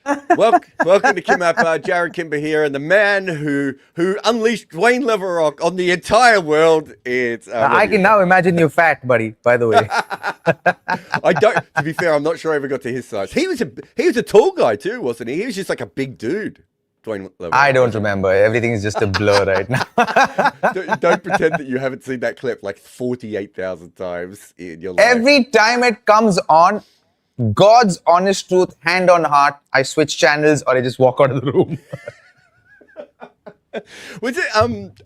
Welcome to KimAppa, Jared Kimber here, and the man who unleashed Dwayne Leverock on the entire world. It's I Robbie can Appa. now imagine you fat, buddy, by the way. I don't. To be fair, I'm not sure I ever got to his size. He was a tall guy too, wasn't he? He was just like a big dude. Dwayne I Leverock, don't wasn't remember. Everything is just a blur right now. he? Don't pretend that you haven't seen that clip like 48,000 times in your life. Every time it comes on, God's honest truth, hand on heart, I switch channels or I just walk out of the room. Was it?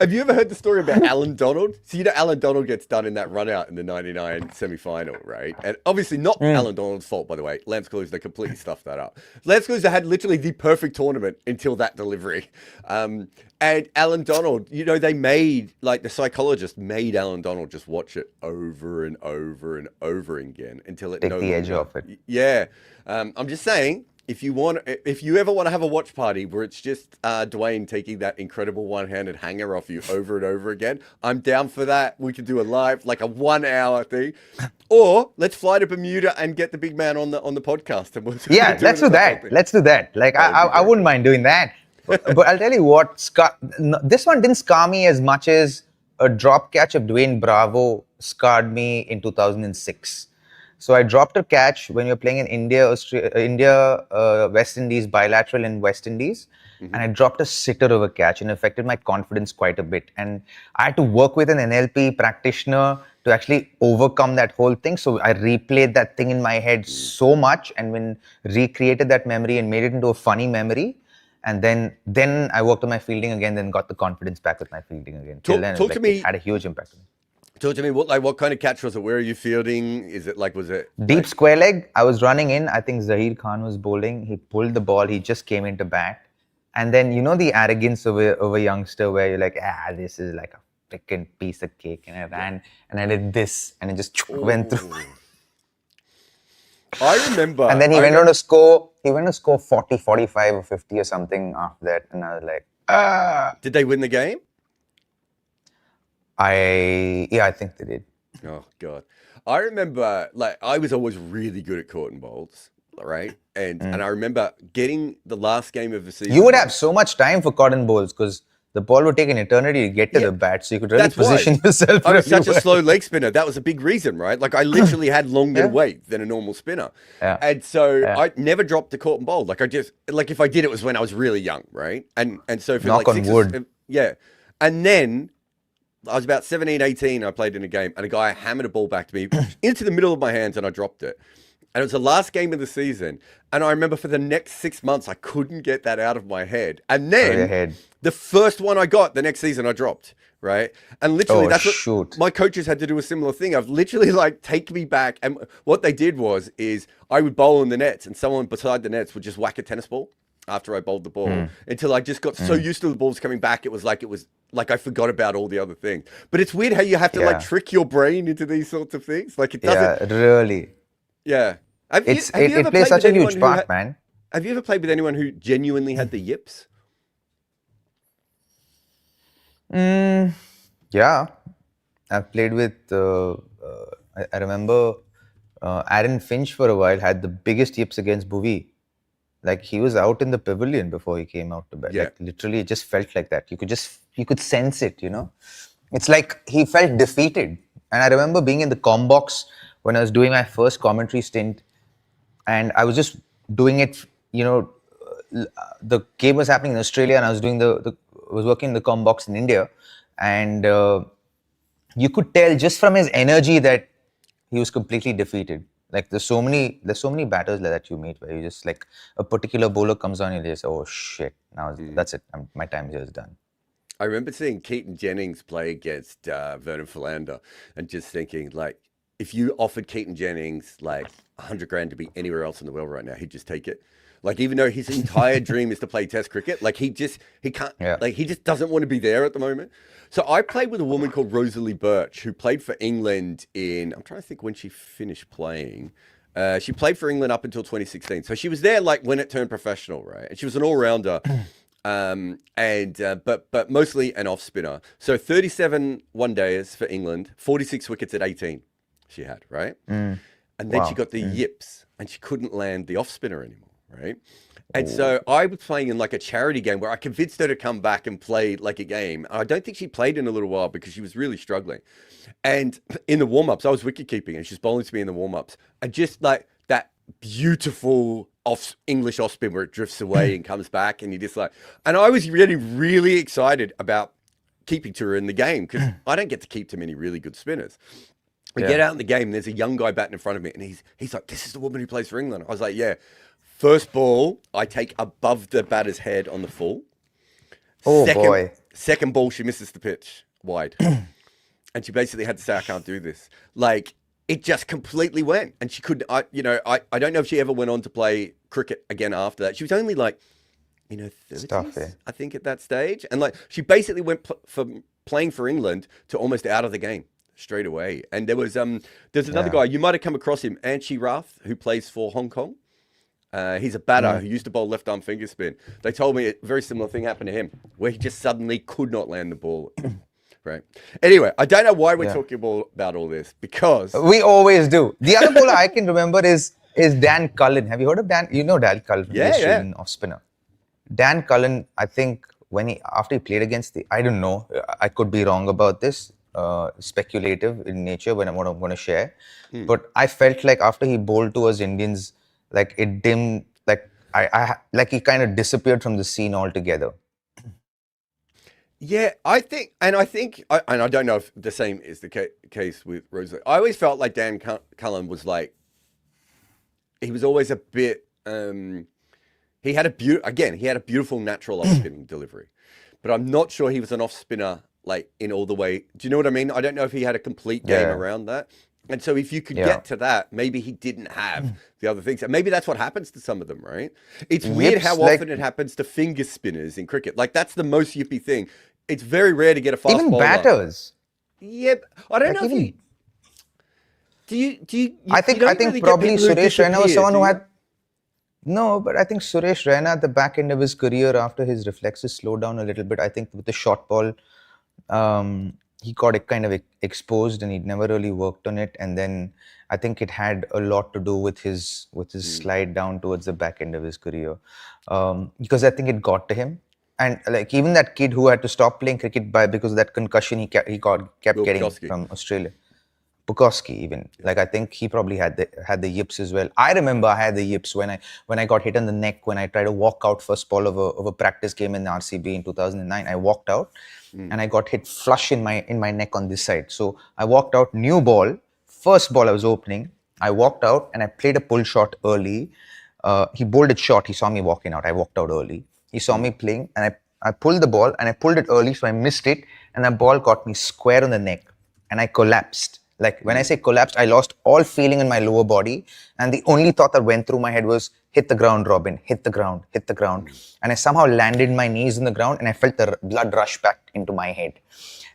Have you ever heard the story about Alan Donald? So you know Alan Donald gets done in that run out in the '99 semi-final, right? And obviously not Alan Donald's fault, by the way. Lance Kaluza completely stuffed that up. Lance Kaluza had literally the perfect tournament until that delivery. And Alan Donald, they made, like, the psychologist made Alan Donald just watch it over and over and over again until it Take the edge off it. Yeah. I'm just saying. If you ever want to have a watch party where it's just Dwayne taking that incredible one-handed hanger off you over and over again, I'm down for that. We could do a live, like a 1 hour thing, or let's fly to Bermuda and get the big man on the podcast. And Yeah, let's do that. Let's do that. Like, I wouldn't mind doing that. But I'll tell you what, this one didn't scar me as much as a drop catch of Dwayne Bravo scarred me in 2006. So I dropped a catch when we were playing in India, West Indies, bilateral in West Indies. And I dropped a sitter of a catch and affected my confidence quite a bit. And I had to work with an NLP practitioner to actually overcome that whole thing. So I replayed that thing in my head so much and when recreated that memory and made it into a funny memory. And then I worked on my fielding again, then got the confidence back with my fielding again. Till then, talk to me. It had a huge impact on me. Talk to me. What kind of catch was it? Where are you fielding? Was it Deep square leg? I was running in. I think Zahir Khan was bowling. He pulled the ball. He just came into bat. And then, the arrogance of a youngster where you're like, this is like a freaking piece of cake. And I ran and I did this and it just went through. I remember. And then he went on to score 40, 45 or 50 or something after that. And I was like, Did they win the game? I think they did. Oh, God. I remember, like, I was always really good at caught and bowls, right? And I remember getting the last game of the season. You would have so much time for cotton bowls because the ball would take an eternity to get to the bat, so you could really position yourself. I was such a slow leg spinner. That was a big reason, right? Like, I literally had longer weight than a normal spinner. Yeah. And so I never dropped a caught and bowl. Like, if I did, it was when I was really young, right? And so for Knock like on wood. And then I was about 17, 18. I played in a game and a guy hammered a ball back to me into the middle of my hands and I dropped it. And it was the last game of the season. And I remember for the next 6 months, I couldn't get that out of my head. And then the first one I got the next season, I dropped, right? And literally that's what my coaches had to do a similar thing. I've literally like take me back. And what they did is I would bowl in the nets and someone beside the nets would just whack a tennis ball after I bowled the ball until I just got so used to the balls coming back. It was like I forgot about all the other things. But it's weird how you have to like trick your brain into these sorts of things. Like it doesn't. Yeah, really. Yeah. It plays such a huge part, man. Have you ever played with anyone who genuinely had the yips? Yeah. I've played with, I remember Aaron Finch for a while had the biggest yips against Bhuvi. Like he was out in the pavilion before he came out to bed. Yeah. Like literally it just felt like that. You could sense it, It's like he felt defeated. And I remember being in the comm box when I was doing my first commentary stint and I was just doing it, the game was happening in Australia and I was doing was working in the comm box in India. And you could tell just from his energy that he was completely defeated. Like there's so many batters like that you meet where you just like a particular bowler comes on and you just, oh shit, now that's it. My time here is done. I remember seeing Keaton Jennings play against Vernon Philander and just thinking like, if you offered Keaton Jennings like 100 grand to be anywhere else in the world right now, he'd just take it. Like even though his entire dream is to play Test cricket, like he just doesn't want to be there at the moment. So I played with a woman called Rosalie Birch who played for England I'm trying to think when she finished playing. She played for England up until 2016. So she was there like when it turned professional, right? And she was an all-rounder. But mostly an off spinner. So 37 one-dayers for England, 46 wickets at 18 she had, right? And then she got the yips and she couldn't land the off spinner anymore. right? And so I was playing in like a charity game where I convinced her to come back and play like a game. I don't think she played in a little while because she was really struggling. And in the warm-ups, I was wicket keeping and she's bowling to me in the warm-ups. And just like that beautiful English off spin where it drifts away and comes back and you just like, and I was really, really excited about keeping to her in the game because I don't get to keep too many really good spinners. We get out in the game and there's a young guy batting in front of me and he's like, this is the woman who plays for England. I was like, yeah. First ball, I take above the batter's head on the full. Boy. Second ball, she misses the pitch wide. And she basically had to say, I can't do this. Like, it just completely went. And she couldn't, I don't know if she ever went on to play cricket again after that. She was only like, 30s, I think, at that stage. And like, she basically went from playing for England to almost out of the game straight away. And there's another guy, you might have come across him, Anchi Rath, who plays for Hong Kong. He's a batter who used to bowl left arm finger spin. They told me a very similar thing happened to him, where he just suddenly could not land the ball. Right. Anyway, I don't know why we're talking about all this because we always do. The other bowler I can remember is Dan Cullen. Have you heard of Dan? You know Dan Cullen, the Australian off spinner. Dan Cullen, I think after he played against I don't know, I could be wrong about this. Speculative in nature when what I'm going to share, but I felt like after he bowled towards Indians, like it dimmed, like like he kind of disappeared from the scene altogether. Yeah, I think, and I don't know if the same is the case with Rosalie. I always felt like Dan Cullen was like, he was always a bit, he had a beautiful natural off spinning delivery, but I'm not sure he was an off spinner like in all the way. Do you know what I mean? I don't know if he had a complete game around that. And so if you could get to that, maybe he didn't have the other things. And maybe that's what happens to some of them, right? It's weird how often it happens to finger spinners in cricket. Like that's the most yippy thing. It's very rare to get a fast bowler. Even batters. Yeah, I don't know if you... Do you I think really probably Suresh Raina was someone who had... No, but I think Suresh Raina at the back end of his career, after his reflexes slowed down a little bit, I think with the short ball, he got it kind of exposed and he'd never really worked on it. And then I think it had a lot to do with his slide down towards the back end of his career. Because I think it got to him. And like even that kid who had to stop playing cricket because of that concussion he kept getting from Australia. Bukowski even. Like I think he probably had the yips as well. I remember I had the yips when I got hit on the neck when I tried to walk out first ball of a practice game in the RCB in 2009. I walked out and I got hit flush in my neck on this side. So I walked out, new ball, first ball I was opening. I walked out and I played a pull shot early. He bowled it short. He saw me walking out. I walked out early. He saw me playing and I pulled the ball and I pulled it early, so I missed it and the ball got me square on the neck and I collapsed. Like when I say collapsed, I lost all feeling in my lower body and the only thought that went through my head was hit the ground, Robin, hit the ground, hit the ground. And I somehow landed my knees on the ground and I felt the blood rush back into my head.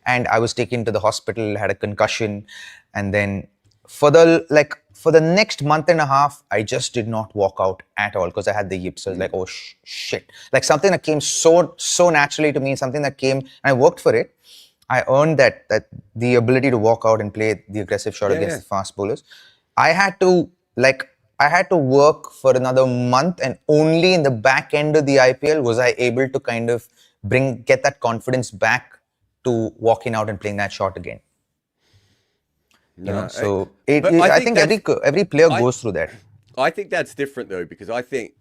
And I was taken to the hospital, had a concussion. And then for the next month and a half, I just did not walk out at all because I had the yips. So I was like, oh shit. Like something that came so naturally to me, something that came, and I worked for it. I earned that the ability to walk out and play the aggressive shot against the fast bowlers. I had to work for another month, and only in the back end of the IPL was I able to kind of get that confidence back to walking out and playing that shot again. I think every player goes through that. I think that's different though, because I think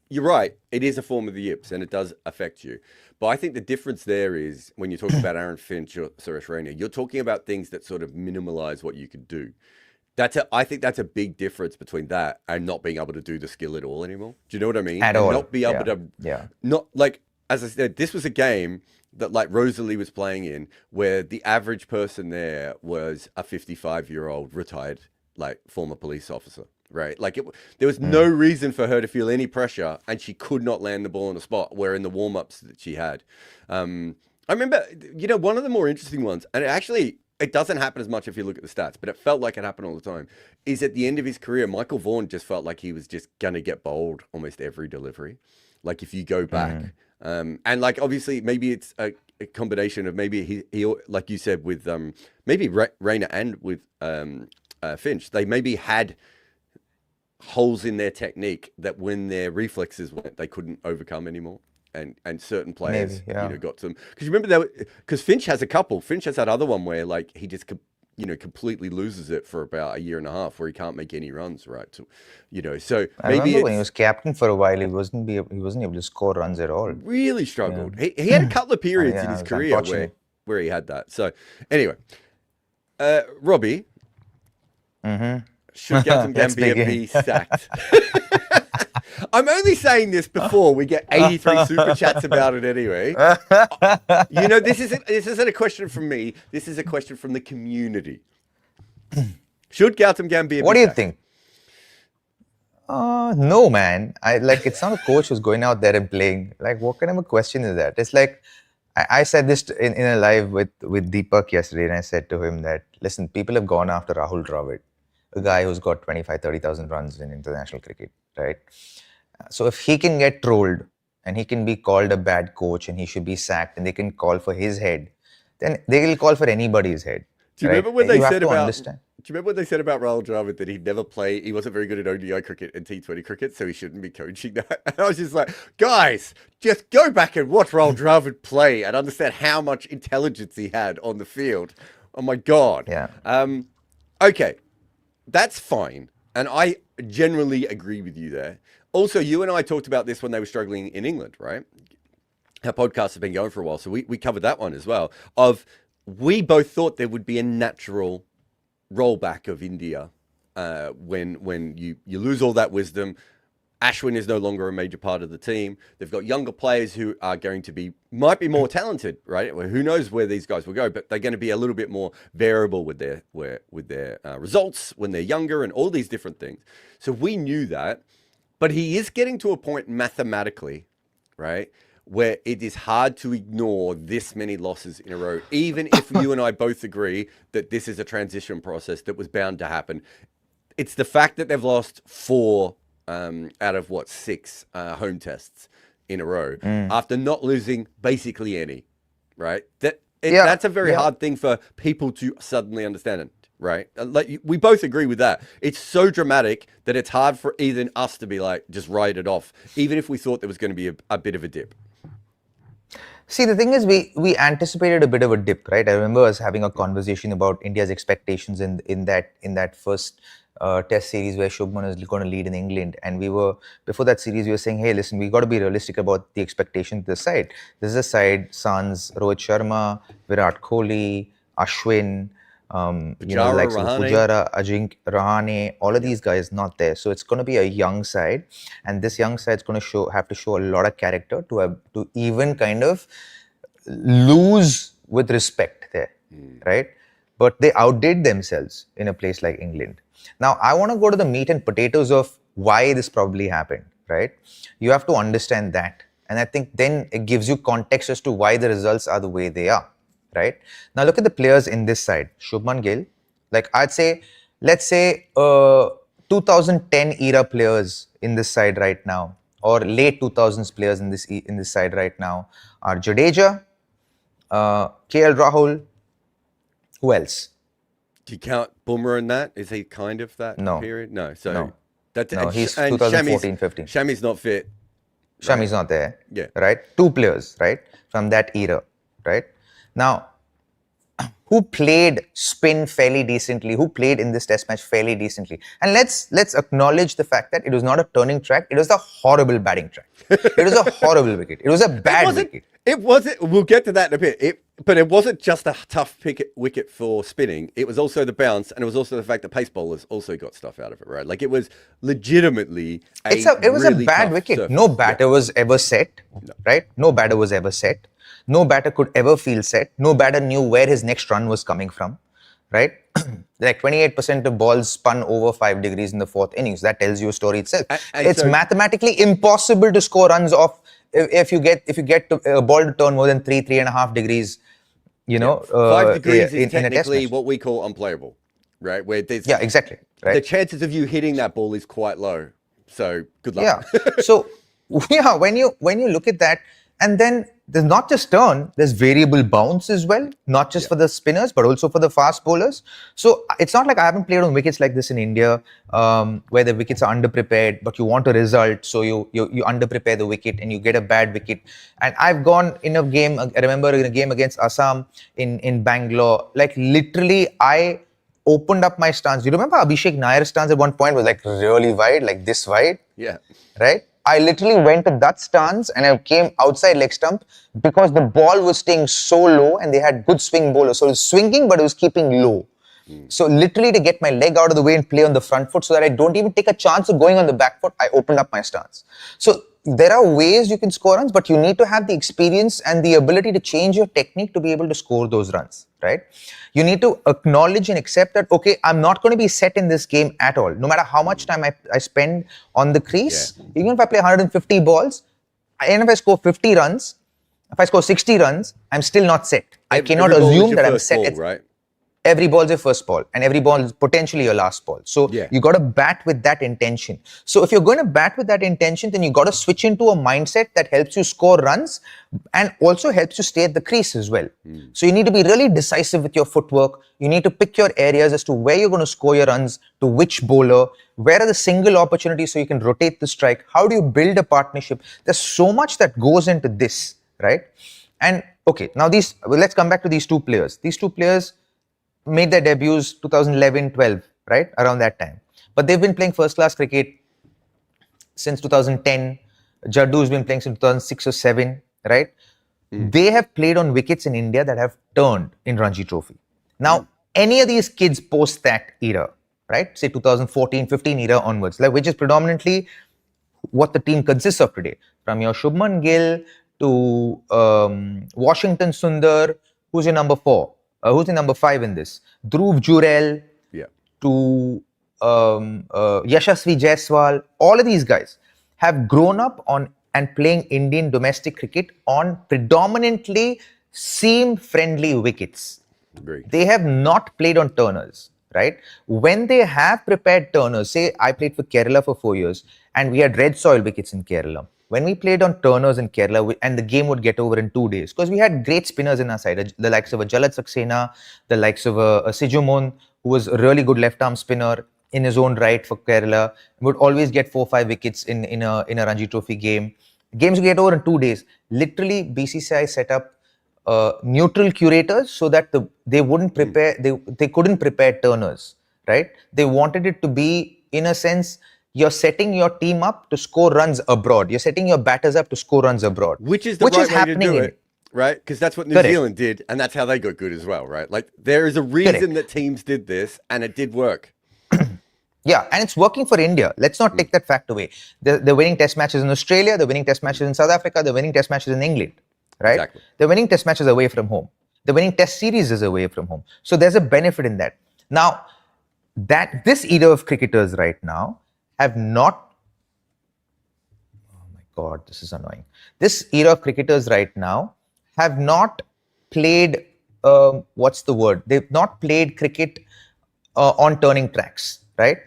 you're right. It is a form of the yips, and it does affect you. But I think the difference there is when you're talking about Aaron Finch or Suresh Raina, you're talking about things that sort of minimalize what you could do. I think that's a big difference between that and not being able to do the skill at all anymore. Do you know what I mean? At all. Not be able to. Not like, as I said, this was a game that like Rosalie was playing in, where the average person there was a 55-year-old retired like former police officer. Right, like there was no reason for her to feel any pressure, and she could not land the ball on the spot. Where in the warm-ups that she had, I remember, one of the more interesting ones, and it doesn't happen as much if you look at the stats, but it felt like it happened all the time. Is at the end of his career, Michael Vaughan just felt like he was just gonna get bowled almost every delivery. Like if you go back, and like obviously maybe it's a combination of maybe he like you said with maybe Raina and with Finch, they maybe had holes in their technique that when their reflexes went, they couldn't overcome anymore. And certain players, got some. Because you remember because Finch has a couple. Finch has that other one where like he just completely loses it for about a year and a half, where he can't make any runs, right? So, so I remember when he was captain for a while, he wasn't able to score runs at all. Really struggled. Yeah. He had a couple of periods in his career where he had that. So anyway, Robbie, should Gautam Gambhir be sacked? I'm only saying this before we get 83 super chats about it anyway. This isn't a question from me. This is a question from the community. Should Gautam Gambhir be sacked? What do you think? No, man. It's not a coach who's going out there and playing. Like, what kind of a question is that? It's like, I said this in a live with Deepak yesterday, and I said to him that, listen, people have gone after Rahul Dravid, a guy who's got 30,000 runs in international cricket, right? So if he can get trolled and he can be called a bad coach and he should be sacked and they can call for his head, then they will call for anybody's head. Do you remember what they said about? Do you remember what they said about Rahul Dravid, that he'd never play? He wasn't very good at ODI cricket and T20 cricket, so he shouldn't be coaching that. And I was just like, guys, just go back and watch Rahul Dravid play and understand how much intelligence he had on the field. Oh my God. Yeah. Okay, that's fine, and I generally agree with you there. Also, you and I talked about this when they were struggling in England, right? Our podcast has been going for a while, so we covered that one as well. We both thought there would be a natural rollback of India when you lose all that wisdom. Ashwin is no longer a major part of the team. They've got younger players who are going to might be more talented, right? Who knows where these guys will go, but they're going to be a little bit more variable with their results when they're younger and all these different things. So we knew that. But he is getting to a point mathematically, right, where it is hard to ignore this many losses in a row, even if you and I both agree that this is a transition process that was bound to happen. It's the fact that they've lost 4 out of 6 home tests in a row after not losing basically any, right? That's a very hard thing for people to suddenly understand. Right? Like, we both agree with that. It's so dramatic that it's hard for even us to be like, just write it off, even if we thought there was going to be a bit of a dip. See, the thing is, we anticipated a bit of a dip, right? I remember us having a conversation about India's expectations in that first test series where Shubman is going to lead in England. And before that series, we were saying, hey, listen, we got to be realistic about the expectations of this side. This is a side, Suns, Rohit Sharma, Virat Kohli, Ashwin, Pujara, Ajinkya Rahane, all of these guys not there. So it's going to be a young side, and this young side's going to have to show a lot of character to even kind of lose with respect there, right? But they outdid themselves in a place like England. Now, I want to go to the meat and potatoes of why this probably happened, right? You have to understand that. And I think then it gives you context as to why the results are the way they are. Right? Now look at the players in this side. Shubman Gill, like let's say 2010 era players in this side right now, or late 2000s players in this side right now are Jadeja, KL Rahul. Who else? Do you count Bumrah in that? Is he kind of that period? No. So no. He's 2014-15. Shami's not fit. Shami's not there. Yeah. Right? 2 players, right? From that era, right? Now, who played spin fairly decently? Who played in this test match fairly decently? And let's acknowledge the fact that it was not a turning track. It was a horrible batting track. It was a horrible wicket. It was a bad wicket. It wasn't. We'll get to that in a bit. But it wasn't just a tough wicket for spinning. It was also the bounce, and it was also the fact that pace bowlers also got stuff out of it, right? Like, it was legitimately it was really a bad wicket. Surface. No batter was ever set, right? No batter was ever set. No batter could ever feel set. No batter knew where his next run was coming from, right? Like 28% of balls spun over 5 degrees in the 4th innings. That tells you a story itself. It's mathematically impossible to score runs off if you get a ball to turn more than 3.5 degrees. 5 degrees is technically what we call unplayable, right? Where there's exactly. Right. The chances of you hitting that ball is quite low. So good luck. Yeah. So when you look at that, And then there's not just turn, there's variable bounce as well, not just for the spinners, but also for the fast bowlers. So it's not like I haven't played on wickets like this in India, where the wickets are underprepared, but you want a result. So you underprepare the wicket and you get a bad wicket. And I've gone in a game, I remember in a game against Assam in Bangalore, like literally I opened up my stance. You remember Abhishek Nair's stance at one point was like really wide, like this wide? Yeah. Right? I literally went to that stance and I came outside leg stump because the ball was staying so low and they had good swing bowlers. So it was swinging, but it was keeping low. So literally to get my leg out of the way and play on the front foot so that I don't even take a chance of going on the back foot, I opened up my stance. So there are ways you can score runs, but you need to have the experience and the ability to change your technique to be able to score those runs, right? You need to acknowledge and accept that, okay, I'm not going to be set in this game at all. No matter how much time I spend on the crease, even if I play 150 balls, and if I score 50 runs, if I score 60 runs, I'm still not set. I cannot assume that I'm set. Ball, right? Every ball is your first ball and every ball is potentially your last ball. So you got to bat with that intention. So if you're going to bat with that intention, then you got to switch into a mindset that helps you score runs and also helps you stay at the crease as well. So you need to be really decisive with your footwork. You need to pick your areas as to where you're going to score your runs, to which bowler, where are the single opportunities so you can rotate the strike. How do you build a partnership? There's so much that goes into this, right? And okay, now let's come back to these two players. These two players made their debuts 2011-12, right? Around that time. But they've been playing first-class cricket since 2010. Jaddu's been playing since 2006 or 7, right? They have played on wickets in India that have turned in Ranji Trophy. Now, any of these kids post that era, right? Say 2014-15 era onwards, like, which is predominantly what the team consists of today. From your Shubman Gill to Washington Sundar, who's your number 4? Who's the number 5 in this? Dhruv Jurel to Yashasvi Jaiswal. All of these guys have grown up on and playing Indian domestic cricket on predominantly seam-friendly wickets. Agreed. They have not played on turners, right? When they have prepared turners, say I played for Kerala for 4 years and we had red soil wickets in Kerala. When we played on turners in Kerala, and the game would get over in 2 days, because we had great spinners in our side, the likes of a Jalaj Saxena, the likes of a Sijumon, who was a really good left-arm spinner in his own right for Kerala, would always get 4-5 wickets in a Ranji Trophy game. Games would get over in 2 days. Literally, BCCI set up neutral curators so that they wouldn't prepare, they couldn't prepare turners, right? They wanted it to be, in a sense, you're setting your team up to score runs abroad. You're setting your batters up to score runs abroad. Which is the right way to do it, right? Because that's what New Zealand did, and that's how they got good as well, right? Like, there is a reason that teams did this, and it did work. Yeah, and it's working for India. Let's not take that fact away. They're winning test matches in Australia, they're winning test matches in South Africa, they're winning test matches in England, right? Exactly. They're winning test matches away from home. They're winning test series away from home. So there's a benefit in that. Now, this era of cricketers right now have not... Oh my God, this is annoying. This era of cricketers right now have not played... what's the word? They've not played cricket on turning tracks, right?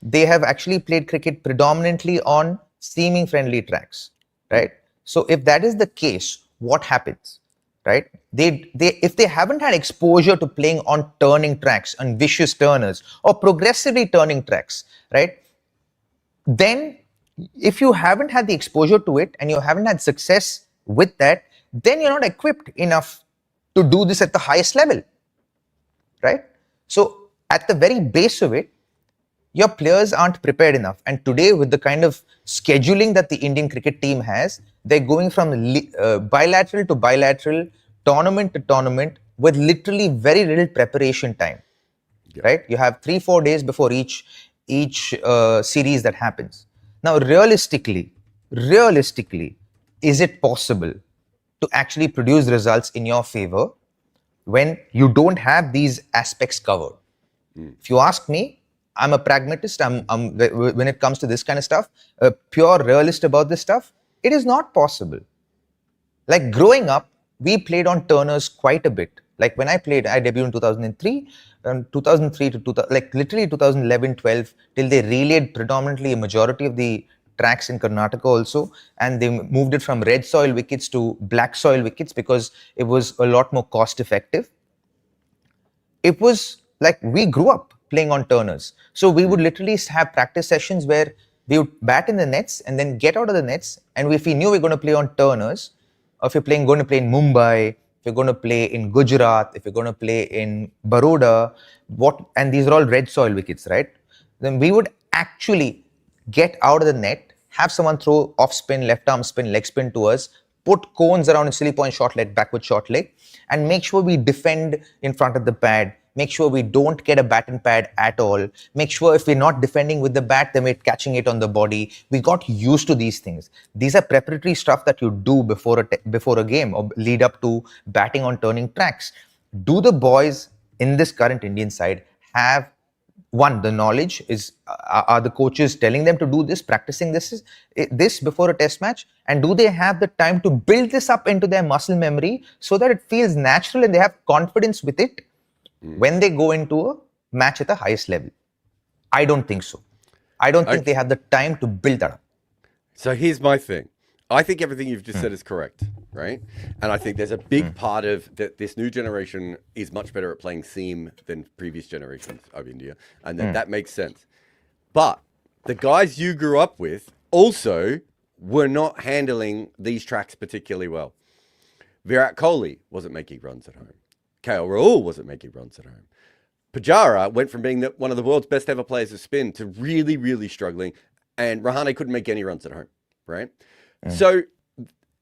They have actually played cricket predominantly on seaming friendly tracks, right? So if that is the case, what happens, right? If they haven't had exposure to playing on turning tracks, on vicious turners or progressively turning tracks, right? Then if you haven't had the exposure to it and you haven't had success with that, then you're not equipped enough to do this at the highest level, right? So at the very base of it, your players aren't prepared enough. And today, with the kind of scheduling that the Indian cricket team has, they're going from bilateral to bilateral, tournament to tournament, with literally very little preparation time, right? You have 3-4 days before each series that happens. Now, realistically, is it possible to actually produce results in your favor when you don't have these aspects covered? If you ask me, I'm a pragmatist. When it comes to this kind of stuff, a pure realist about this stuff, it is not possible. Like growing up, we played on turners quite a bit. Like when I debuted in 2003, 2003 to literally 2011-12, till they relayed predominantly a majority of the tracks in Karnataka also, and they moved it from red soil wickets to black soil wickets because it was a lot more cost effective. It was like we grew up playing on turners. So we would literally have practice sessions where we would bat in the nets and then get out of the nets. And if we knew we were going to play on turners, or if you're going to play in Mumbai, if you're going to play in Gujarat, if you're going to play in Baroda, and these are all red soil wickets, right? Then we would actually get out of the net, have someone throw off spin, left arm spin, leg spin to us, put cones around a silly point short leg, backward short leg, and make sure we defend in front of the pad. Make sure we don't get a bat and pad at all. Make sure if we're not defending with the bat, then we're catching it on the body. We got used to these things. These are preparatory stuff that you do before a game or lead up to batting on turning tracks. Do the boys in this current Indian side have the knowledge? Are the coaches telling them to do this, practicing this before a test match? And do they have the time to build this up into their muscle memory so that it feels natural and they have confidence with it when they go into a match at the highest level? I don't think so. I don't think they have the time to build that up. So here's my thing. I think everything you've just said is correct, right? And I think there's a big part of that. This new generation is much better at playing seam than previous generations of India, and that makes sense. But the guys you grew up with also were not handling these tracks particularly well. Virat Kohli wasn't making runs at home. KL Rahul wasn't making runs at home. Pujara went from being one of the world's best ever players of spin to really, really struggling, and Rahane couldn't make any runs at home, right? So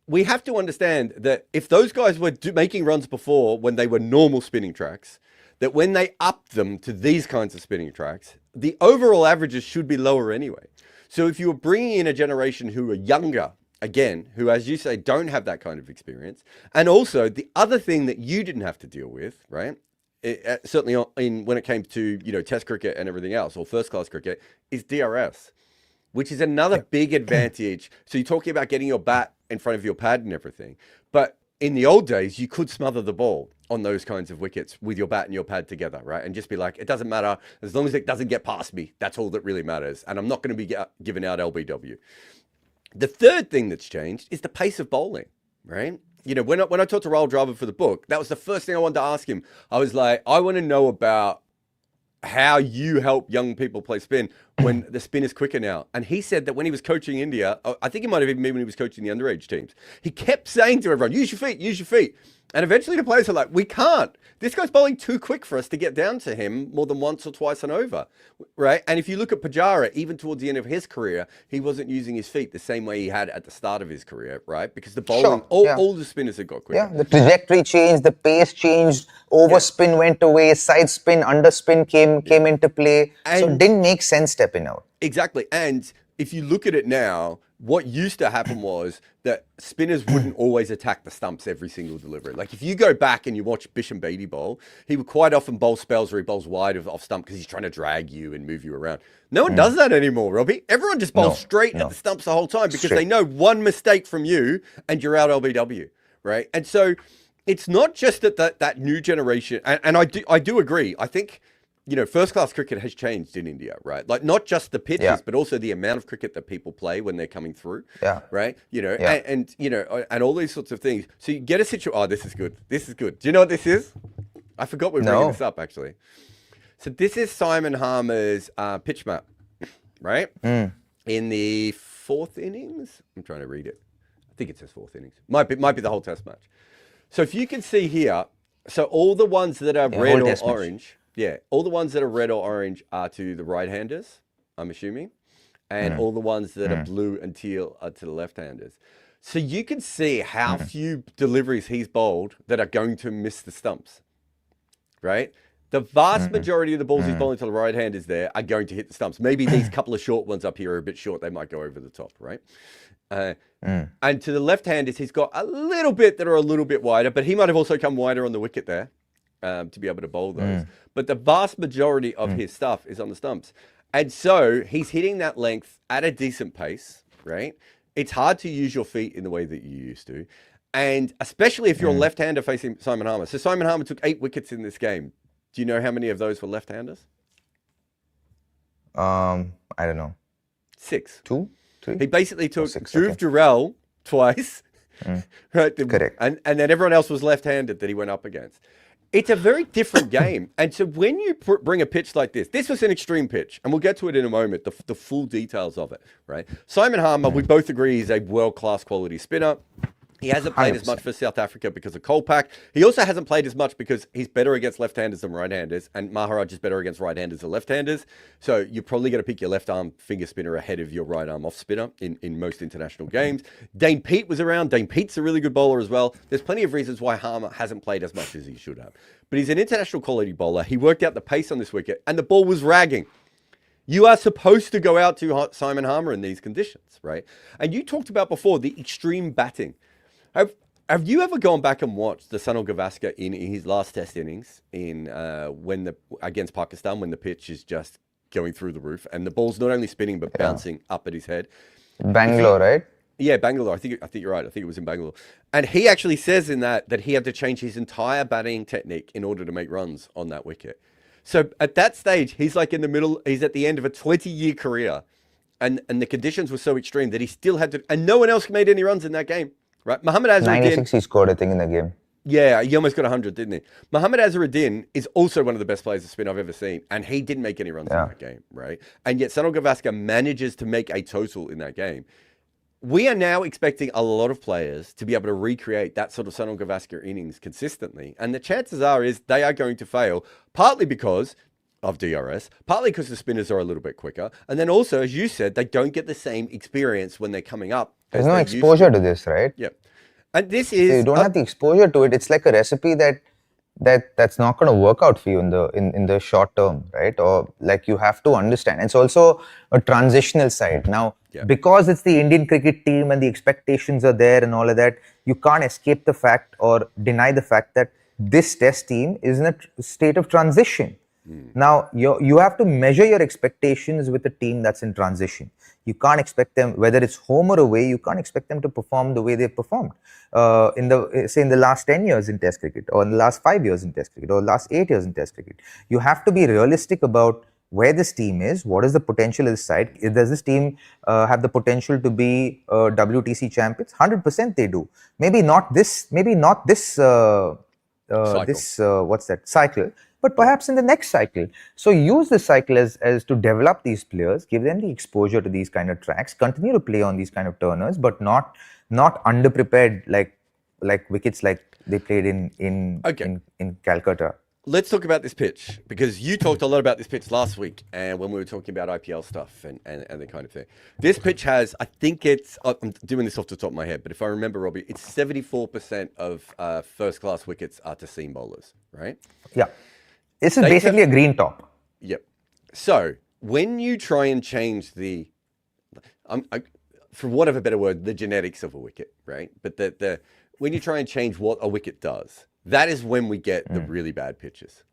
we have to understand that if those guys were making runs before when they were normal spinning tracks, that when they upped them to these kinds of spinning tracks, the overall averages should be lower anyway. So if you were bringing in a generation who are younger, again, who, as you say, don't have that kind of experience, and also the other thing that you didn't have to deal with, right? Certainly when it came to, Test cricket and everything else, or first class cricket, is DRS. Which is another big advantage. So you're talking about getting your bat in front of your pad and everything. But in the old days, you could smother the ball on those kinds of wickets with your bat and your pad together, right? And just be like, it doesn't matter. As long as it doesn't get past me, that's all that really matters. And I'm not going to be giving out LBW. The third thing that's changed is the pace of bowling, right? When I talked to Rahul Dravid for the book, that was the first thing I wanted to ask him. I was like, I want to know about how you help young people play spin when the spin is quicker now. And he said that when he was coaching India, I think it might have even been when he was coaching the underage teams, he kept saying to everyone, use your feet, use your feet. And eventually the players are like, we can't. This guy's bowling too quick for us to get down to him more than once or twice and over, right? And if you look at Pujara, even towards the end of his career, he wasn't using his feet the same way he had at the start of his career, right? Because the bowling, all the spinners had got quicker. Yeah, the trajectory changed, the pace changed, overspin went away, side spin, underspin came into play. So it didn't make sense stepping out. Exactly. And if you look at it now, what used to happen was that spinners wouldn't always attack the stumps every single delivery. Like if you go back and you watch Bisham Beatty bowl, he would quite often bowl spells where he bowls wide off stump because he's trying to drag you and move you around. No one does that anymore, Robbie. Everyone just bowls straight at the stumps the whole time because they know one mistake from you and you're out LBW, right? And so it's not just that new generation, and I do agree. I think first class cricket has changed in India, right? Like not just the pitches, but also the amount of cricket that people play when they're coming through, right? And all these sorts of things. So you get a situation. Oh, this is good. This is good. Do you know what this is? I forgot we were bringing this up actually. So this is Simon Harmer's pitch map, right? In the fourth innings. I'm trying to read it. I think it says fourth innings. Might be the whole test match. So if you can see here, so all the ones that are red or orange. Yeah, all the ones that are red or orange are to the right-handers, I'm assuming, and all the ones that are blue and teal are to the left-handers. So you can see how few deliveries he's bowled that are going to miss the stumps, right? The vast majority of the balls he's bowling to the right-handers there are going to hit the stumps. Maybe these couple of short ones up here are a bit short. They might go over the top, right? And to the left-handers, he's got a little bit that are a little bit wider, but he might have also come wider on the wicket there. To be able to bowl those. But the vast majority of his stuff is on the stumps. And so he's hitting that length at a decent pace, right? It's hard to use your feet in the way that you used to. And especially if you're a left-hander facing Simon Harmer. So Simon Harmer took 8 wickets in this game. Do you know how many of those were left-handers? I don't know. 6. 2? He basically took six, Dhruv okay. Jurel twice, right? Correct. And then everyone else was left-handed that he went up against. It's a very different game. And so when you bring a pitch like this was an extreme pitch, and we'll get to it in a moment, the full details of it, right? Simon Harmer, we both agree, is a world-class quality spinner. He hasn't played 100%. as much for South Africa because of Kolpak. He also hasn't played as much because he's better against left-handers than right-handers, and Maharaj is better against right-handers than left-handers. So you're probably going to pick your left-arm finger spinner ahead of your right-arm off spinner in most international games. Dane Pete was around. Dane Pete's a really good bowler as well. There's plenty of reasons why Harmer hasn't played as much as he should have. But he's an international quality bowler. He worked out the pace on this wicket, and the ball was ragging. You are supposed to go out to Simon Harmer in these conditions, right? And you talked about before the extreme batting. Have you ever gone back and watched the Sunil Gavaskar in his last Test innings against Pakistan when the pitch is just going through the roof and the ball's not only spinning but bouncing up at his head? Bangalore, right? Yeah, Bangalore. I think you're right. I think it was in Bangalore. And he actually says in that he had to change his entire batting technique in order to make runs on that wicket. So at that stage, he's like in the middle. He's at the end of a 20-year career, and the conditions were so extreme that he still had to. And no one else made any runs in that game. Right, Mohammad Azharuddin. 96 he scored, I think, in the game. Yeah, he almost got 100, didn't he? Mohammad Azharuddin is also one of the best players of spin I've ever seen, and he didn't make any runs in that game, right? And yet Sunil Gavaskar manages to make a total in that game. We are now expecting a lot of players to be able to recreate that sort of Sunil Gavaskar innings consistently, and the chances is they are going to fail, partly because of DRS, partly because the spinners are a little bit quicker, and then also, as you said, they don't get the same experience when they're coming up. There's no exposure to this, right? Yeah. And this is... So you don't have the exposure to it. It's like a recipe that's not going to work out for you in the short term, right? Or like you have to understand. And it's also a transitional side. Now, because it's the Indian cricket team and the expectations are there and all of that, you can't escape the fact or deny the fact that this Test team is in a state of transition. Now, you have to measure your expectations with a team that's in transition. You can't expect them, whether it's home or away, you can't expect them to perform the way they've performed in the last 10 years in Test cricket, or in the last 5 years in Test cricket, or the last 8 years in Test cricket. You have to be realistic about where this team is, what is the potential of this side. Does this team have the potential to be WTC champions? 100% they do. Maybe not this cycle, but perhaps in the next cycle. So use this cycle as to develop these players, give them the exposure to these kind of tracks, continue to play on these kind of turners, but not underprepared like wickets like they played in Calcutta. Let's talk about this pitch, because you talked a lot about this pitch last week and when we were talking about IPL stuff and the kind of thing. This pitch has, I think I'm doing this off the top of my head, but if I remember, Robbie, it's 74% of first-class wickets are to seam bowlers, right? Yeah. This is basically a green top. Yep. So when you try and change for want of a better word, the genetics of a wicket, right? But when you try and change what a wicket does, that is when we get the really bad pitches,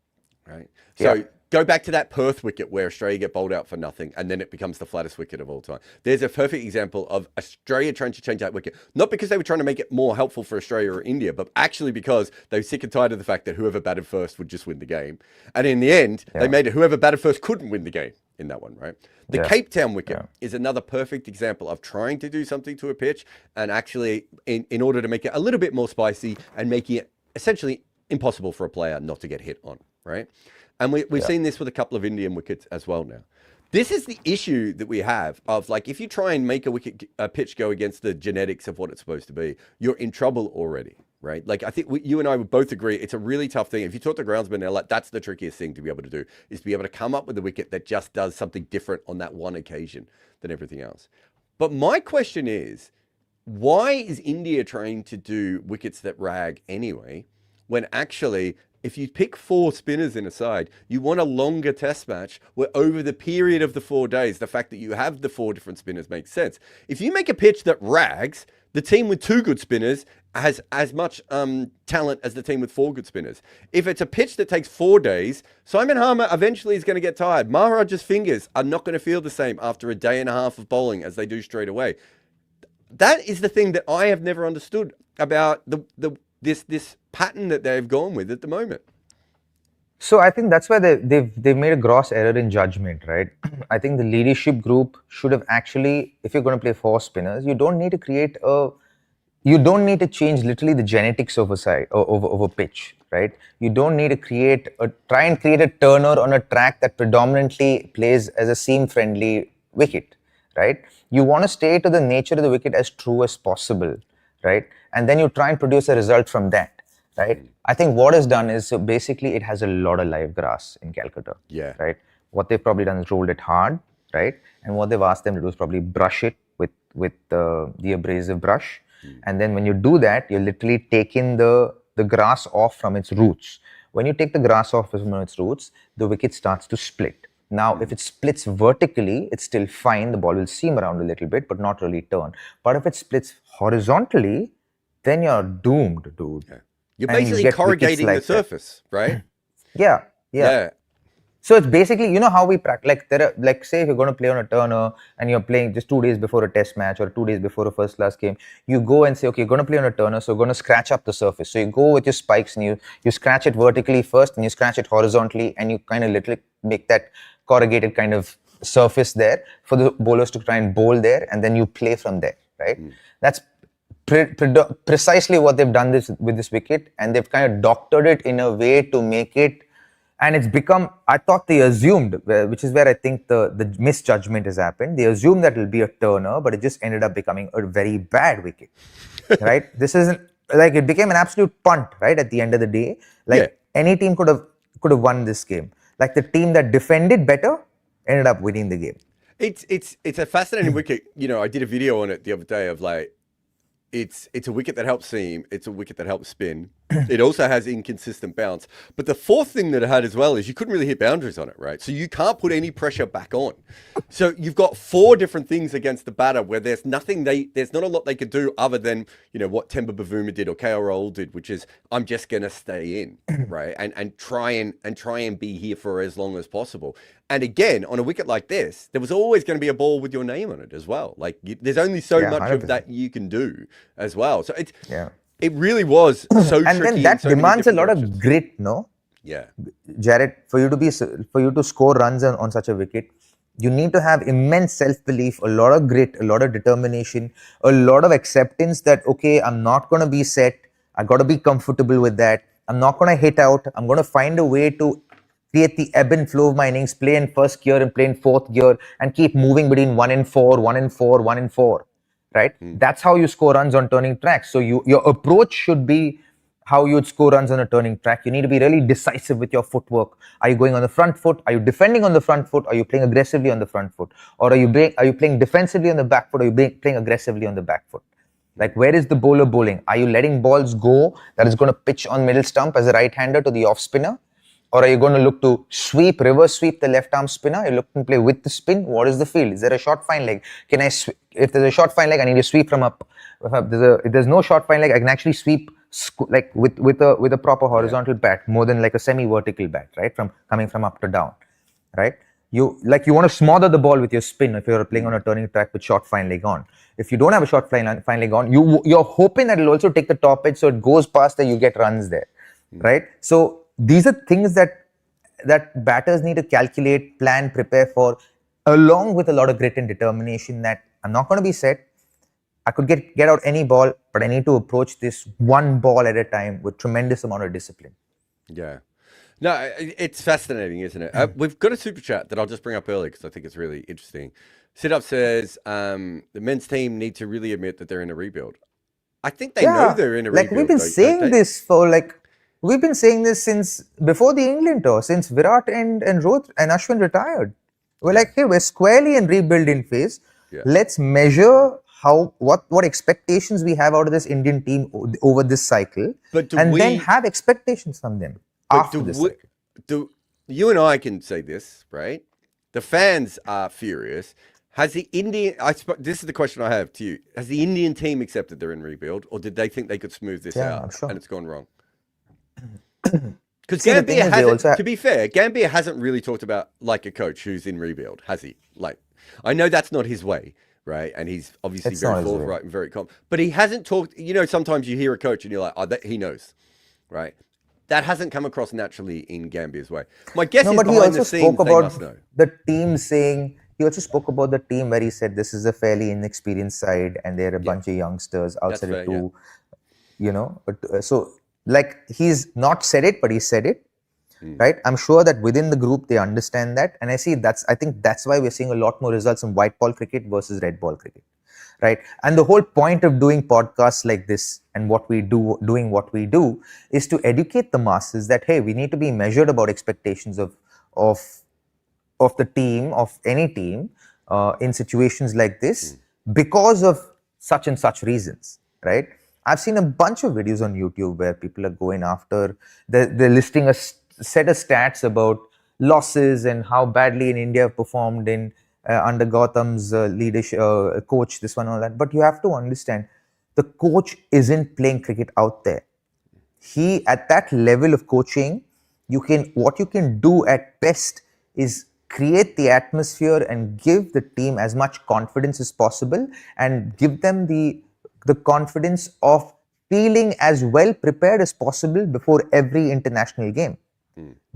right? So go back to that Perth wicket where Australia get bowled out for nothing, and then it becomes the flattest wicket of all time. There's a perfect example of Australia trying to change that wicket, not because they were trying to make it more helpful for Australia or India, but actually because they were sick and tired of the fact that whoever batted first would just win the game. And in the end, they made it whoever batted first couldn't win the game in that one, right? The Cape Town wicket is another perfect example of trying to do something to a pitch and actually, in order to make it a little bit more spicy and making it essentially impossible for a player not to get hit on, right? And we've seen this with a couple of Indian wickets as well now. This is the issue that we have of, like, if you try and make a pitch go against the genetics of what it's supposed to be, you're in trouble already, right? Like, I think you and I would both agree it's a really tough thing. If you talk to groundsmen, they're like, that's the trickiest thing to be able to do, is to be able to come up with a wicket that just does something different on that one occasion than everything else. But my question is, why is India trying to do wickets that rag anyway, when actually, if you pick 4 spinners in a side, you want a longer test match where over the period of the 4 days, the fact that you have the 4 different spinners makes sense. If you make a pitch that rags, the team with 2 good spinners has as much talent as the team with 4 good spinners. If it's a pitch that takes 4 days, Simon Harmer eventually is going to get tired. Maharaj's fingers are not going to feel the same after a day and a half of bowling as they do straight away. That is the thing that I have never understood about this pattern that they've gone with at the moment. So I think that's why they've made a gross error in judgment, right? I think the leadership group should have actually, if you're going to play four spinners, you don't need to change literally the genetics of a side of a pitch, right? You don't need to try and create a turner on a track that predominantly plays as a seam-friendly wicket, right? You want to stay to the nature of the wicket as true as possible, right? And then you try and produce a result from that, right? I think what is done is, so basically it has a lot of live grass in Calcutta, Yeah. right? What they've probably done is rolled it hard, right? And what they've asked them to do is probably brush it with the abrasive brush. And then when you do that, you're literally taking the grass off from its roots. When you take the grass off from its roots, the wicket starts to split. Now, if it splits vertically, it's still fine. The ball will seam around a little bit, but not really turn. But if it splits horizontally, then you're doomed, dude. Yeah. You're And you basically get wickets corrugating the like that. surface, right? Yeah. So it's basically, you know how we practice, like say if you're going to play on a turner and you're playing just 2 days before a test match or 2 days before a first class game, you go and say, okay, you're going to play on a turner, so you're going to scratch up the surface. So you go with your spikes and you scratch it vertically first and you scratch it horizontally and you kind of literally make that corrugated kind of surface there for the bowlers to try and bowl there, and then you play from there, right? That's precisely what they've done with this wicket, and they've kind of doctored it in a way to make it. And it's become, I thought they assumed, which is where I think the misjudgment has happened. They assumed that it'll be a turner, but it just ended up becoming a very bad wicket, right? This isn't, like, it became an absolute punt, right? At the end of the day, like any team could have won this game. Like the team that defended better ended up winning the game. It's a fascinating wicket. You know, I did a video on it the other day of like, it's a wicket that helps seam. It's a wicket that helps spin. It also has inconsistent bounce. But the fourth thing that it had as well is you couldn't really hit boundaries on it, right? So you can't put any pressure back on. So you've got four different things against the batter where there's nothing there's not a lot they could do other than, you know, what Temba Bavuma did or KL Rahul did, which is I'm just gonna stay in, right? And try and be here for as long as possible. And again, on a wicket like this, there was always going to be a ball with your name on it as well. Like there's only so much 100%. of that you can do as well. So it really was so and tricky. then that so many demands a different lot directions. of grit, no? Yeah. Jared, for you to score runs on such a wicket, you need to have immense self-belief, a lot of grit, a lot of determination, a lot of acceptance that, okay, I'm not going to be set. I got to be comfortable with that. I'm not going to hit out. I'm going to find a way to create the ebb and flow of my innings, play in first gear and play in fourth gear, and keep moving between 1 and 4, 1 and 4, 1 and 4. Right? That's how you score runs on turning tracks. So your approach should be how you would score runs on a turning track. You need to be really decisive with your footwork. Are you going on the front foot? Are you defending on the front foot? Are you playing aggressively on the front foot? Or are you playing defensively on the back foot? Or are you playing aggressively on the back foot? Like, where is the bowler bowling? Are you letting balls go that is going to pitch on middle stump as a right-hander to the off spinner? Or are you going to look to reverse sweep the left arm spinner? You're looking to play with the spin. What is the field? Is there a short fine leg? If there's a short fine leg, I need to sweep from up. If there's no short fine leg, I can actually sweep like with a proper horizontal bat, more than like a semi-vertical bat, right? Coming from up to down, right? You want to smother the ball with your spin if you're playing on a turning track with short fine leg on. If you don't have a short fine leg on, you're hoping that it'll also take the top edge, so it goes past there, you get runs there, right? So these are things that batters need to calculate, plan, prepare for, along with a lot of grit and determination that I'm not going to be set. I could get out any ball, but I need to approach this one ball at a time with tremendous amount of discipline. Yeah. No, it's fascinating, isn't it? We've got a super chat that I'll just bring up early because I think it's really interesting. Sit-Up says, the men's team need to really admit that they're in a rebuild. I think they know they're in a rebuild. Like, we've been saying this we've been saying this since before the England tour, since Virat and Ashwin retired. We're like, hey, we're squarely in rebuilding phase. Yeah. Let's measure what expectations we have out of this Indian team over this cycle, then have expectations from them after this cycle. You and I can say this, right? The fans are furious. Has the Indian? This is the question I have to you. Has the Indian team accepted they're in rebuild, or did they think they could smooth this out and it's gone wrong? Because Gambhir hasn't, to be fair, Gambhir hasn't really talked about like a coach who's in rebuild, has he? Like, I know that's not his way, right? And he's obviously very forthright and very calm. But he hasn't talked, you know, sometimes you hear a coach and you're like, oh, he knows, right? that hasn't come across naturally in Gambhia's way. My guess No, is but he behind the also scenes, spoke they about must know. the team saying, he also spoke about the team where he said this is a fairly inexperienced side and they're a bunch of youngsters That's outside fair, of two, you know. So, like, he's not said it, but he said it, right? I'm sure that within the group, they understand that. And I think that's why we're seeing a lot more results in white ball cricket versus red ball cricket. Right. And the whole point of doing podcasts like this and doing what we do is to educate the masses that, hey, we need to be measured about expectations of the team, of any team, in situations like this because of such and such reasons, right? I've seen a bunch of videos on YouTube where people are going after, they're listing a set of stats about losses and how badly in India performed in under Gautam's leadership, coach, this one, all that. But you have to understand, the coach isn't playing cricket out there. He, at that level of coaching, what you can do at best is create the atmosphere and give the team as much confidence as possible and give them the confidence of feeling as well prepared as possible before every international game.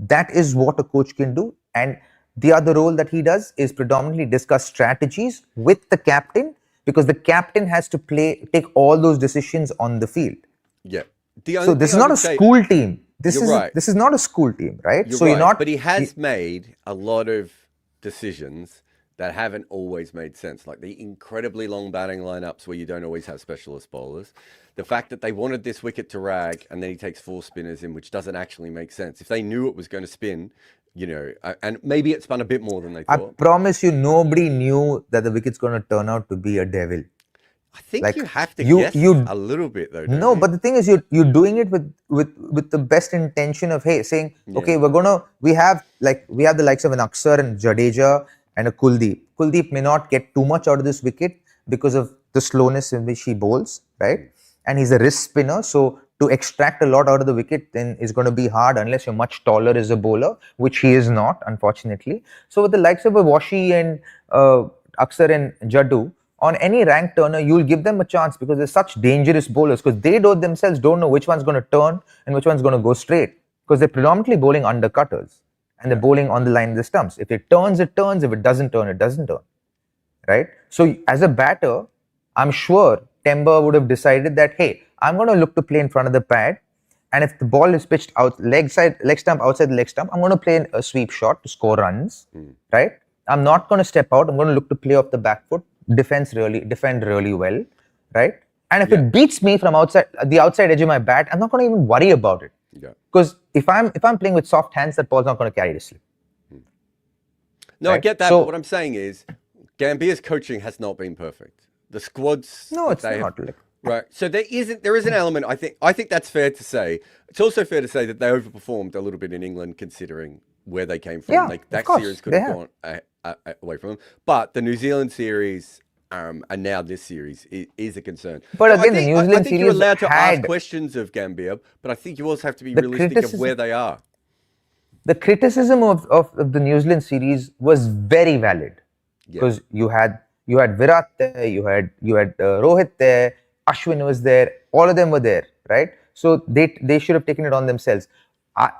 That is what a coach can do. And the other role that he does is predominantly discuss strategies with the captain, because the captain has to take all those decisions on the field. Yeah. So this is not a school team. This is not a school team, right? You're so right. you're not. But he has made a lot of decisions that haven't always made sense, like the incredibly long batting lineups where you don't always have specialist bowlers. The fact that they wanted this wicket to rag and then he takes 4 spinners in, which doesn't actually make sense. If they knew it was going to spin, you know, and maybe it spun a bit more than they thought. I promise you, nobody knew that the wicket's going to turn out to be a devil. I think you have to guess a little bit though. No, but the thing is, you're doing it with the best intention of, hey, saying, okay, we have the likes of an Akshar and Jadeja and a Kuldeep. Kuldeep may not get too much out of this wicket because of the slowness in which he bowls, right? And he's a wrist spinner, so to extract a lot out of the wicket then is going to be hard unless you're much taller as a bowler, which he is not, unfortunately. So with the likes of a Washi and Akshar and Jaddu, on any rank turner, you'll give them a chance because they're such dangerous bowlers, because they themselves don't know which one's going to turn and which one's going to go straight, because they're predominantly bowling undercutters and they're bowling on the line of the stumps. If it turns, it turns. If it doesn't turn, it doesn't turn. Right? So as a batter, I'm sure Temba would have decided that, hey, I'm going to look to play in front of the pad, and if the ball is pitched out leg stump, outside the leg stump, I'm going to play a sweep shot to score runs. Right? I'm not going to step out. I'm going to look to play off the back foot, defend really well, right? And if it beats me from the outside edge of my bat, I'm not going to even worry about it. Because if I'm playing with soft hands, that ball's not going to carry the slip. No, right? I get that. So, but what I'm saying is, Gambhia's coaching has not been perfect. The squads. No, it's not. Right. So there is an element. I think that's fair to say. It's also fair to say that they overperformed a little bit in England, considering where they came from. Yeah, that series could have gone away from them. But the New Zealand series and now this series is a concern. But again, the New Zealand series you're allowed to ask questions of Gambhia, but I think you also have to be realistic of where they are. The criticism of the New Zealand series was very valid, because you had Virat there, you had Rohit there, Ashwin was there, all of them were there, right? So they should have taken it on themselves.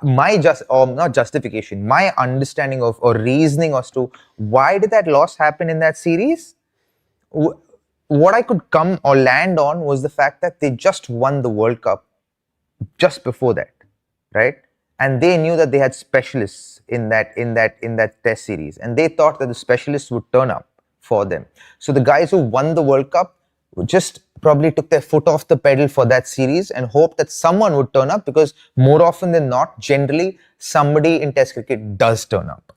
Not justification, my understanding of or reasoning as to why did that loss happen in that series, what I could come or land on was the fact that they just won the World Cup just before that, right? And they knew that they had specialists in that test series, and they thought that the specialists would turn up for them. So the guys who won the World Cup just probably took their foot off the pedal for that series and hoped that someone would turn up, because more often than not, generally somebody in Test cricket does turn up,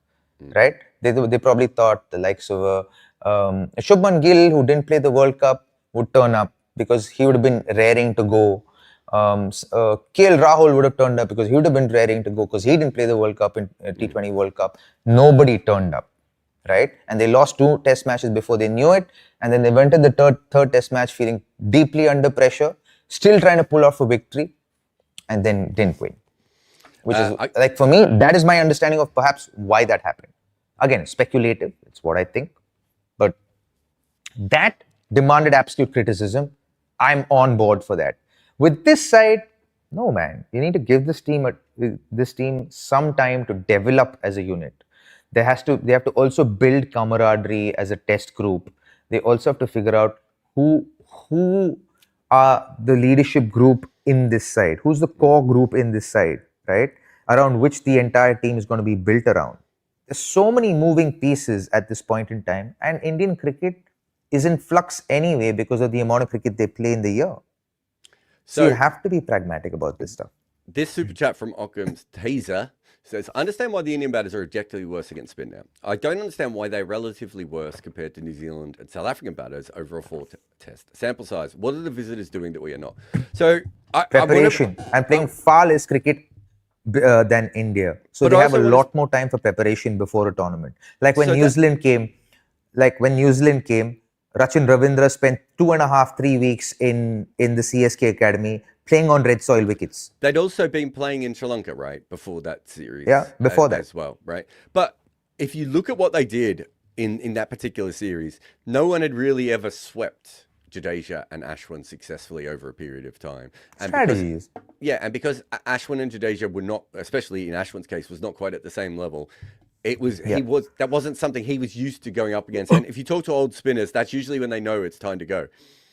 right? They probably thought the likes of Shubman Gill, who didn't play the World Cup, would turn up because he would have been raring to go. KL Rahul would have turned up because he would have been raring to go because he didn't play the World Cup in T20 World Cup. Nobody turned up, right? And they lost 2 test matches before they knew it, and then they went to the third test match feeling deeply under pressure, still trying to pull off a victory, and then didn't win. Which is, for me, that is my understanding of perhaps why that happened. Again, speculative, it's what I think. But that demanded absolute criticism. I'm on board for that. With this side, no, man, you need to give this team this team some time to develop as a unit. They have to also build camaraderie as a test group. They also have to figure out who are the leadership group in this side, who's the core group in this side, right? Around which the entire team is going to be built around. There's so many moving pieces at this point in time, and Indian cricket is in flux anyway because of the amount of cricket they play in the year. So you have to be pragmatic about this stuff. This super chat from Occam's teaser says, I understand why the Indian batters are objectively worse against spin now. I don't understand why they're relatively worse compared to New Zealand and South African batters over a test. Sample size. What are the visitors doing that we are not? So preparation. I'm playing far less cricket than India. So they have a lot more time for preparation before a tournament. Like when New Zealand came, Rachin Ravindra spent 2.5-3 weeks in the CSK academy playing on red soil wickets. They'd also been playing in Sri Lanka, right, before that series. Yeah, before that as well, right? But if you look at what they did in that particular series, no one had really ever swept Jadeja and Ashwin successfully over a period of time. And strategies. Because Ashwin and Jadeja were not, especially in Ashwin's case, was not quite at the same level. That wasn't something he was used to going up against. And if you talk to old spinners, that's usually when they know it's time to go.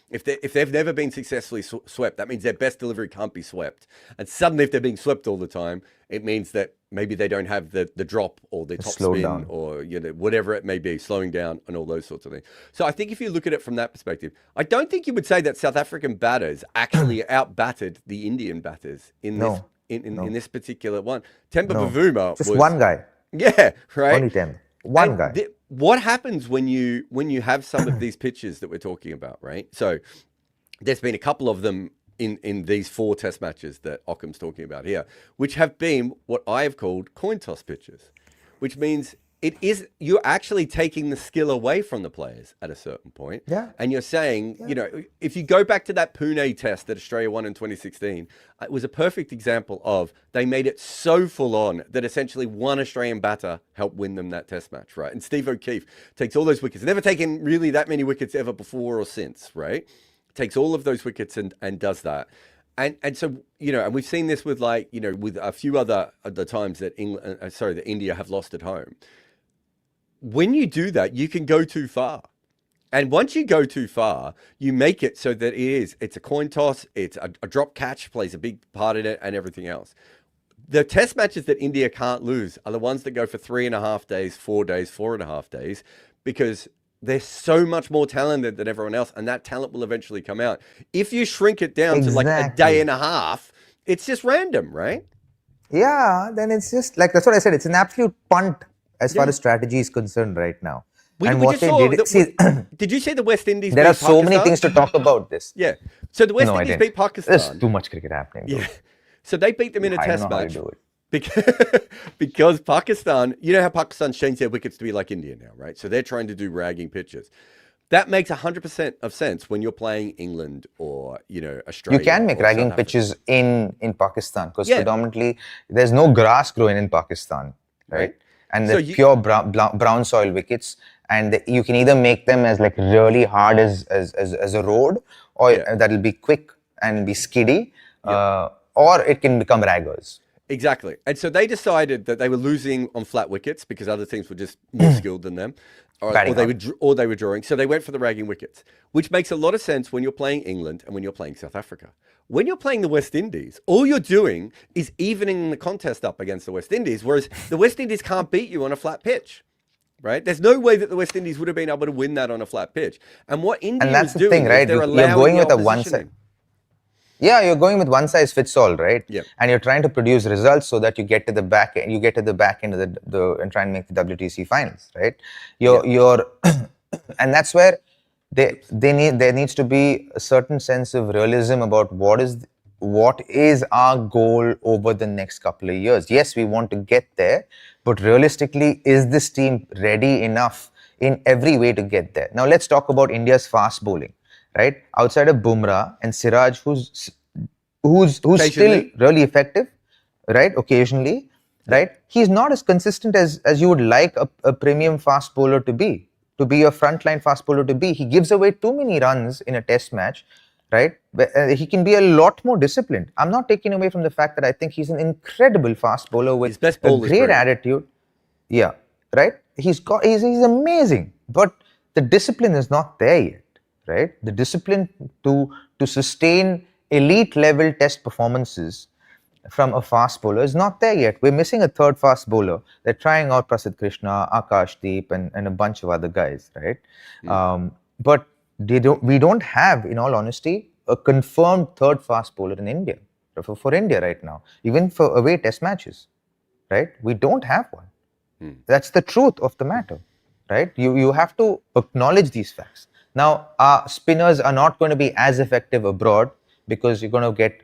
If they've never been successfully swept, that means their best delivery can't be swept. And suddenly, if they're being swept all the time, it means that maybe they don't have the drop or the top spin down, or whatever it may be, slowing down and all those sorts of things. So I think if you look at it from that perspective, I don't think you would say that South African batters actually out-batted the Indian batters in this particular one. Temba Bavuma was one guy. Yeah, right. Only Temba. One guy. What happens when you have some of these pitches that we're talking about, right? So there's been a couple of them in these 4 test matches that Occam's talking about here, which have been what I have called coin toss pitches, which means you're actually taking the skill away from the players at a certain point. Yeah. And you're saying, if you go back to that Pune test that Australia won in 2016, it was a perfect example of they made it so full on that essentially one Australian batter helped win them that test match, right? And Steve O'Keefe takes all those wickets, never taken really that many wickets ever before or since, right? Takes all of those wickets and does that. And so, and we've seen this with with a few other times that India have lost at home. When you do that, you can go too far. And once you go too far, you make it so that it's a coin toss, it's a drop catch plays a big part in it and everything else. The test matches that India can't lose are the ones that go for 3.5 days, 4 days, 4.5 days, because they're so much more talented than everyone else. And that talent will eventually come out. If you shrink it down to like a day and a half, it's just random, right? Yeah, then it's just that's what I said. It's an absolute punt as far as strategy is concerned right now. Did you see the West Indies? There are so many things to talk about this. Yeah. So the West Indies beat Pakistan. There's too much cricket happening. Dude. Yeah. So they beat them in a test match. Because Pakistan, how Pakistan's changed their wickets to be like India now, right? So they're trying to do ragging pitches. That makes 100% of sense when you're playing England or, Australia. You can make ragging pitches in Pakistan because predominantly there's no grass growing in Pakistan, right? And the pure brown soil wickets, and you can either make them as really hard as a road, or that'll be quick and be skiddy, or it can become raggers. Exactly. And so they decided that they were losing on flat wickets because other teams were just more skilled than them, or they were drawing. So they went for the ragging wickets, which makes a lot of sense when you're playing England and when you're playing South Africa. When you're playing the West Indies, all you're doing is evening the contest up against the West Indies, whereas the West Indies can't beat you on a flat pitch, right? There's no way that the West Indies would have been able to win that on a flat pitch. And what India is doing is they're allowing you're going with a one side. Yeah, you're going with one size fits all, right? Yeah. And you're trying to produce results so that you get to the back end. You get to the back end of and try and make the WTC finals, right? And that's where there needs to be a certain sense of realism about what is our goal over the next couple of years. Yes, we want to get there, but realistically, is this team ready enough in every way to get there? Now let's talk about India's fast bowling, right? Outside of Bumrah and Siraj, who's still really effective, right? Occasionally, right? He's not as consistent as you would like a premium fast bowler to be a frontline fast bowler to be. He gives away too many runs in a test match, right? He can be a lot more disciplined. I'm not taking away from the fact that I think he's an incredible fast bowler with His best a ball is great brilliant. attitude. Yeah, right. He's amazing, but the discipline is not there yet, right? The discipline to sustain elite level test performances from a fast bowler is not there yet. We're missing a third fast bowler. They're trying out Prasidh Krishna, Akashdeep, and a bunch of other guys, right? But we don't have, in all honesty, a confirmed third fast bowler in India for India right now, even for away test matches, right? We don't have one. That's the truth of the matter, right? You have to acknowledge these facts. Now, our spinners are not going to be as effective abroad because you're going to get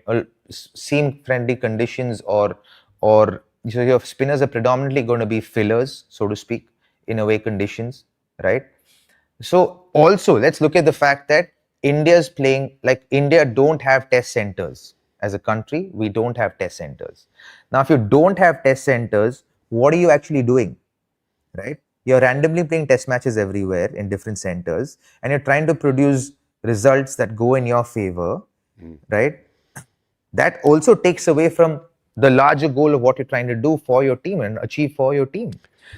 seam-friendly conditions, or so your spinners are predominantly going to be fillers, so to speak, in away conditions, right? So also, let's look at the fact that India's playing, like, India don't have test centers. As a country, we don't have test centers. Now, if you don't have test centers, what are you actually doing, right? You're randomly playing test matches everywhere in different centers, and you're trying to produce results that go in your favor, right? That also takes away from the larger goal of what you're trying to do for your team and achieve for your team.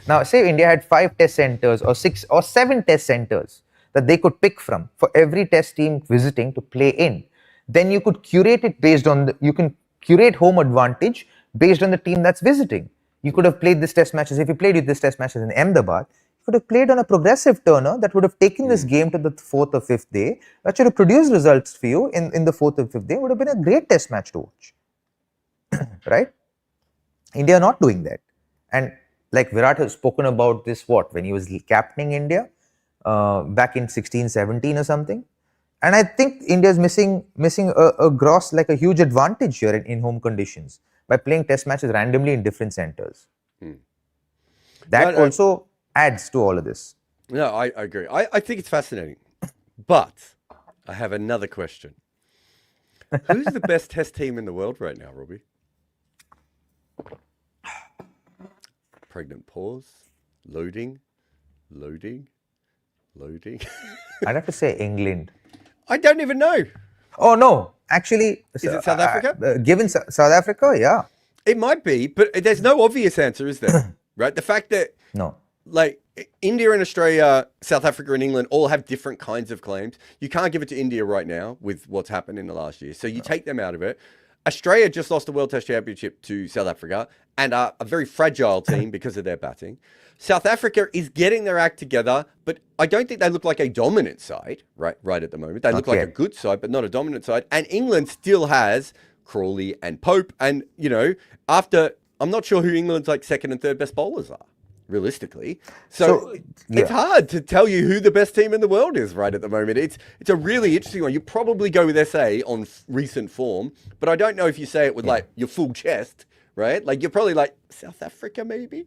Now, say India had 5 test centers or 6 or 7 test centers that they could pick from for every test team visiting to play in. Then you could curate it based on you can curate home advantage based on the team that's visiting. You could have played this test matches. If you played with this test matches in Ahmedabad, you could have played on a progressive turner that would have taken this game to the 4th or 5th day. That should have produced results for you in the 4th or 5th day. It would have been a great test match to watch. Right? India are not doing that. And like Virat has spoken about this, when he was captaining India back in 16, 17 or something. And I think India is missing a huge advantage here in home conditions by playing test matches randomly in different centers. That also adds to all of this. No, I agree. I think it's fascinating. But I have another question. Who's the best test team in the world right now, Robbie? Pregnant pause. Loading. I'd have to say England. I don't even know. Oh, no. Actually, is it South Africa? Given South Africa, yeah. It might be, but there's no obvious answer, is there? Right? The fact that, no, like, India and Australia, South Africa and England all have different kinds of claims. You can't give it to India right now with what's happened in the last year. So you take them out of it. Australia just lost the World Test Championship to South Africa and are a very fragile team because of their batting. South Africa is getting their act together, but I don't think they look like a dominant side right at the moment. They look like a good side, but not a dominant side. And England still has Crawley and Pope. And, I'm not sure who England's like second and third best bowlers are, realistically. So it's hard to tell you who the best team in the world is right at the moment. It's a really interesting one. You probably go with SA on recent form, but I don't know if you say it with like your full chest, right? Like you're probably like South Africa maybe.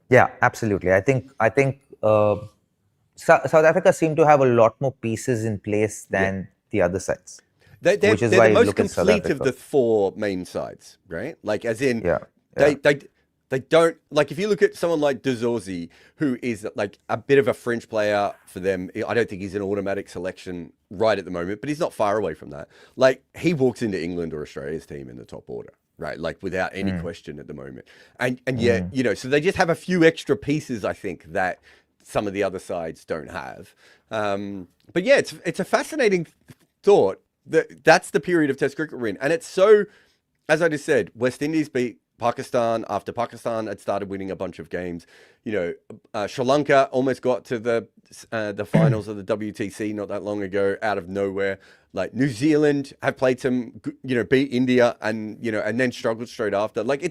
Yeah, absolutely. I think South Africa seem to have a lot more pieces in place than the other sides. They're the most complete of the 4 main sides, right? Like as in, they don't, like if you look at someone like Dazorzi, who is like a bit of a fringe player for them, I don't think he's an automatic selection right at the moment, but he's not far away from that. Like he walks into England or Australia's team in the top order, right? Like without any question at the moment. And yet, so they just have a few extra pieces, I think, that some of the other sides don't have. But yeah, it's a fascinating thought. That's the period of Test cricket we're in. And it's so, as I just said, West Indies beat Pakistan after Pakistan had started winning a bunch of games. Sri Lanka almost got to the finals of the WTC not that long ago out of nowhere. Like New Zealand have played some, beat India and then struggled straight after. Like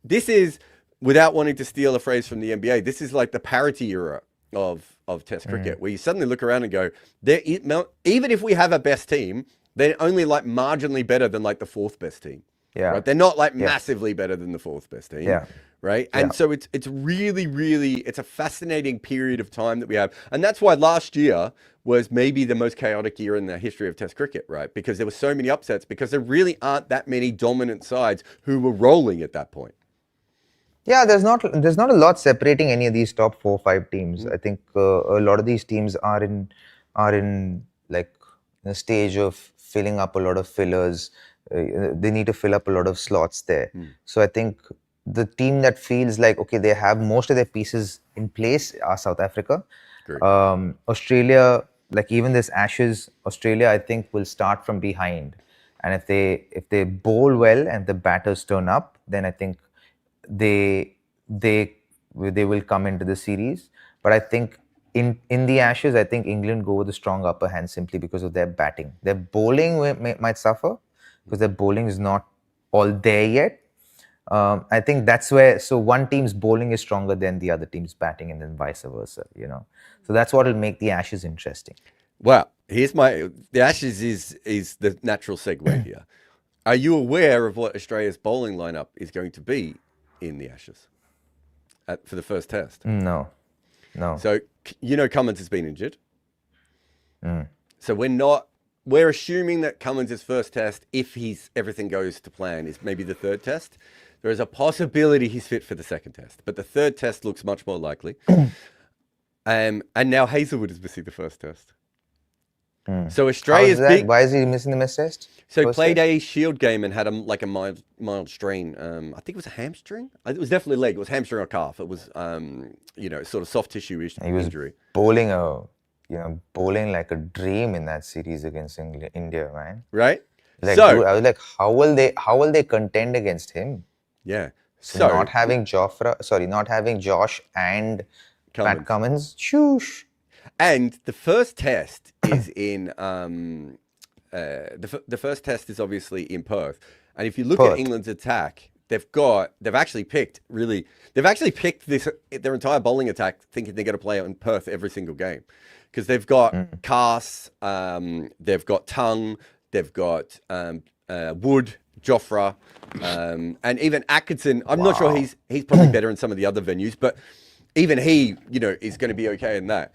this is, without wanting to steal a phrase from the NBA, this is like the parity era of Test cricket, where you suddenly look around and go, even if we have a best team, they're only like marginally better than like the 4th best team. Yeah. Right? They're not like massively better than the 4th best team. Yeah. Right. And so it's really, really, it's a fascinating period of time that we have. And that's why last year was maybe the most chaotic year in the history of Test cricket, right? Because there were so many upsets, because there really aren't that many dominant sides who were rolling at that point. Yeah, there's not a lot separating any of these top 4 or 5 teams. I think a lot of these teams are in like the stage of filling up a lot of fillers. They need to fill up a lot of slots there. So I think the team that feels like, okay, they have most of their pieces in place are South Africa. Agreed. Australia, like even this Ashes, Australia, I think will start from behind. And if they bowl well and the batters turn up, then I think they they they will come into the series. But I think in the Ashes, I think England go with a strong upper hand simply because of their batting. Their bowling might suffer because their bowling is not all there yet. I think that's where, so one team's bowling is stronger than the other team's batting, and then vice versa. So that's what will make the Ashes interesting. Well, the Ashes is the natural segue here. Are you aware of what Australia's bowling lineup is going to be in the Ashes for the first test? No. So Cummins has been injured. So we're assuming that Cummins' first test, if everything goes to plan, is maybe the third test. There is a possibility he's fit for the second test, but the third test looks much more likely. And now Hazelwood is missing the first test. So Australia's big. Why is he missing the missed test? So he played a Shield game and had a mild strain. I think it was a hamstring. It was definitely leg. It was hamstring or calf. It was sort of soft tissue injury. Bowling like a dream in that series against India, man. Right. Like, dude, I was like, how will they contend against him? Yeah. So not having Josh and Pat Cummins, shoosh. And the first test is in the first test is obviously in Perth. And if you look at England's attack, they've actually picked their entire bowling attack thinking they're going to play it in Perth every single game, because they've got Cass, they've got Tongue, they've got Wood, Jofra, and even Atkinson. I'm not sure he's probably better in some of the other venues, but even he, is going to be okay in that.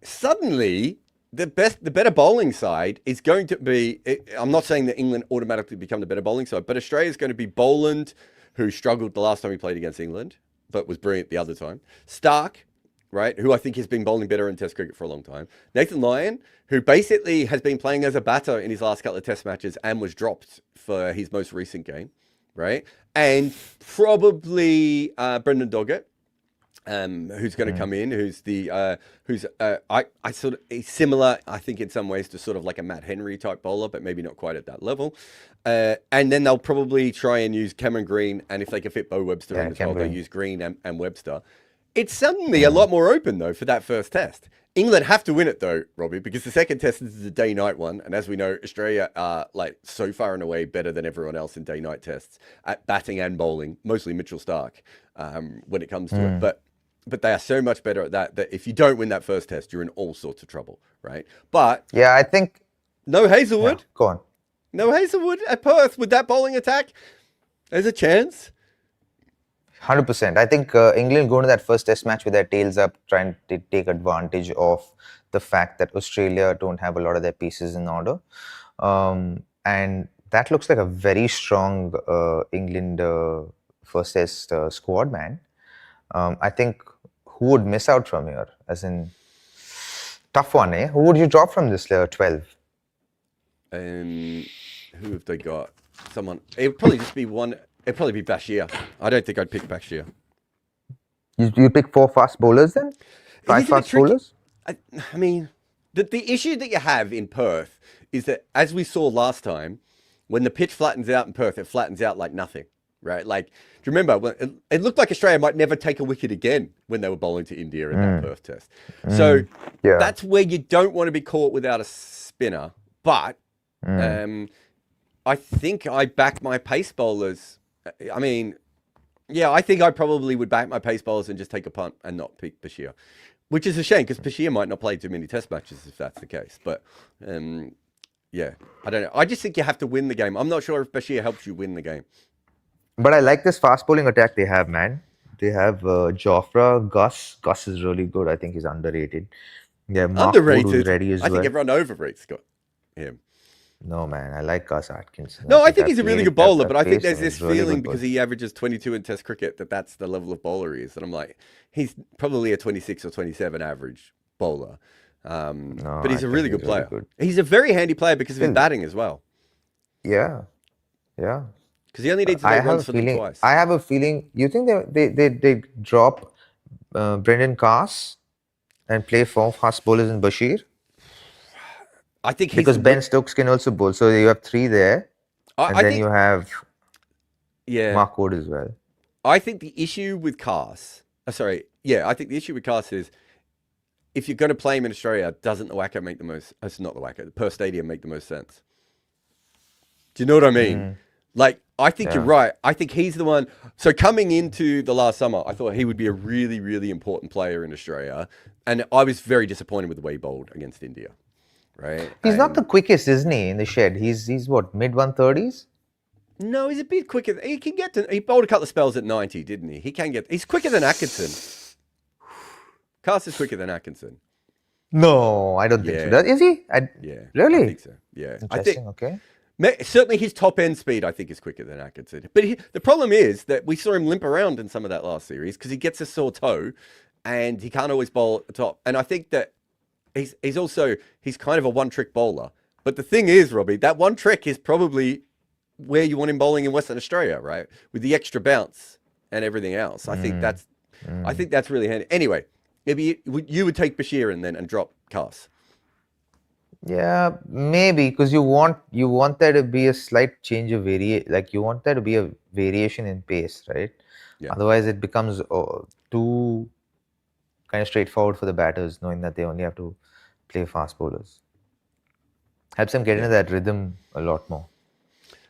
Suddenly, the better bowling side is going to be. I'm not saying that England automatically become the better bowling side, but Australia is going to be Boland, who struggled the last time he played against England, but was brilliant the other time. Stark, right, who I think has been bowling better in Test cricket for a long time. Nathan Lyon, who basically has been playing as a batter in his last couple of Test matches and was dropped for his most recent game, right? And probably Brendan Doggett, who's going to come in, he's similar, I think, in some ways to sort of like a Matt Henry type bowler, but maybe not quite at that level. And then they'll probably try and use Cameron Green, and if they can fit Bo Webster in as well, they'll use Green and Webster. It's suddenly a lot more open, though, for that first test. England have to win it, though, Robbie, because the second test is a day-night one. And as we know, Australia are so far and away better than everyone else in day-night tests at batting and bowling, mostly Mitchell Stark, when it comes to it. But they are so much better at that if you don't win that first test, you're in all sorts of trouble, right? But yeah, I think no Hazelwood. Yeah, go on. No Hazelwood at Perth with that bowling attack. There's a chance. 100%. I think England going to that first test match with their tails up, trying to take advantage of the fact that Australia don't have a lot of their pieces in order. And that looks like a very strong England first test squad, man. I think who would miss out from here? As in, tough one, eh? Who would you drop from this 12? Who have they got? Someone. It would probably just be one. It'd probably be Bashir. I don't think I'd pick Bashir. You pick 4 fast bowlers then? 5 fast bowlers? I mean, the issue that you have in Perth is that, as we saw last time, when the pitch flattens out in Perth, it flattens out like nothing. Right? Like, do you remember when it looked like Australia might never take a wicket again when they were bowling to India in that Perth test? So that's where you don't want to be caught without a spinner. But I think I back my pace bowlers. I mean, yeah, I think I probably would back my pace bowlers and just take a punt and not pick Bashir, which is a shame because Bashir might not play too many test matches if that's the case. But yeah, I don't know. I just think you have to win the game. I'm not sure if Bashir helps you win the game. But I like this fast bowling attack they have, man. They have Jofra, Gus. Gus is really good. I think he's underrated. Yeah, Mark underrated. Wood, who's ready as I think everyone overrates him. No, man. I like Gus Atkins. No, I think he's a really good bowler, but I think there's this feeling because he averages 22 in Test cricket that's the level of bowler he is. And I'm like, he's probably a 26 or 27 average bowler. No, But he's I a think really good he's really player. good. He's a very handy player because of his Still- batting as well. Yeah, yeah. Because he only needs to I make have runs a for them feeling. twice. I have a feeling. You think they drop Brendan Carse and play four fast bowlers in Bashir? I think he's Because the Ben Stokes can also bowl, so you have three there, and I then think, you have yeah. Mark Wood as well. I think the issue with Carse, I think the issue with Carse is if you're going to play him in Australia, doesn't the Wacker make the most? It's not the Wacker. The Perth Stadium make the most sense. Do you know what I mean? Like, I think you're right. I think he's the one. So coming into the last summer, I thought he would be a really, really important player in Australia, and I was very disappointed with the way he bowled against India. Right? He's not the quickest, isn't he? In the shed, he's what, mid 130s? No, he's a bit quicker. He can get to. He bowled a couple of spells at 90, didn't he? He can get. He's quicker than Atkinson. Carse is quicker than Atkinson. No, I don't think so. Is he? Yeah. Really? I think so. Yeah. Interesting. Okay. Certainly his top end speed, I think, is quicker than Atkinson. But the problem is that we saw him limp around in some of that last series because he gets a sore toe and he can't always bowl at the top. And I think that he's kind of a one-trick bowler. But the thing is, Robbie, that one trick is probably where you want him bowling in Western Australia, right? With the extra bounce and everything else. I think that's really handy. Anyway, maybe you would take Bashir and drop Carse. Yeah, maybe because you want there to be a slight change of like you want there to be a variation in pace, right? Yeah. Otherwise, it becomes too kind of straightforward for the batters, knowing that they only have to play fast bowlers. Helps them get into that rhythm a lot more.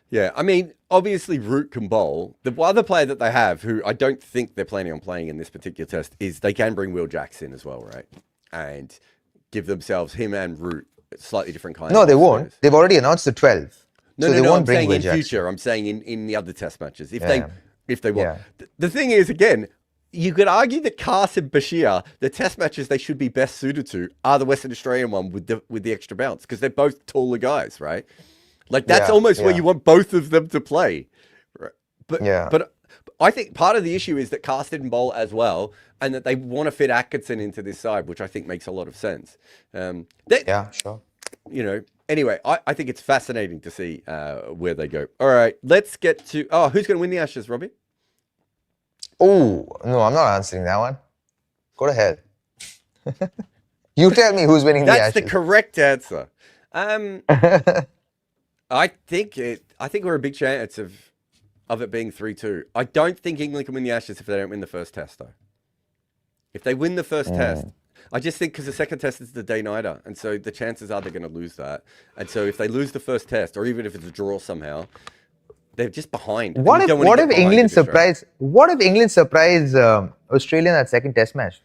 Yeah, I mean, obviously Root can bowl. The other player that they have, who I don't think they're planning on playing in this particular test, is they can bring Will Jackson as well, right? And give themselves him and Root slightly different kinds. No, they won't. They've already announced the 12. No, so they won't I'm bring saying Will in Jackson. future. I'm saying in the other test matches. If they want. Yeah. The thing is, again, you could argue that Carse and Bashir, the test matches they should be best suited to, are the Western Australian one with the extra bounce because they're both taller guys, right? Like that's almost where you want both of them to play. Right? But I think part of the issue is that Carse didn't bowl as well, and that they want to fit Atkinson into this side, which I think makes a lot of sense. Yeah, sure. You know. Anyway, I think it's fascinating to see where they go. All right, let's get to who's going to win the Ashes, Robbie? Oh no, I'm not answering that one. Go to hell. You tell me who's winning the Ashes. That's the correct answer. I think we're a big chance of it being 3-2. I don't think England can win the Ashes if they don't win the first test, though. If they win the first test, I just think because the second test is the day-nighter, and so the chances are they're going to lose that. And so if they lose the first test, or even if it's a draw somehow, they're just behind. What if England surprise Australia in that second test match?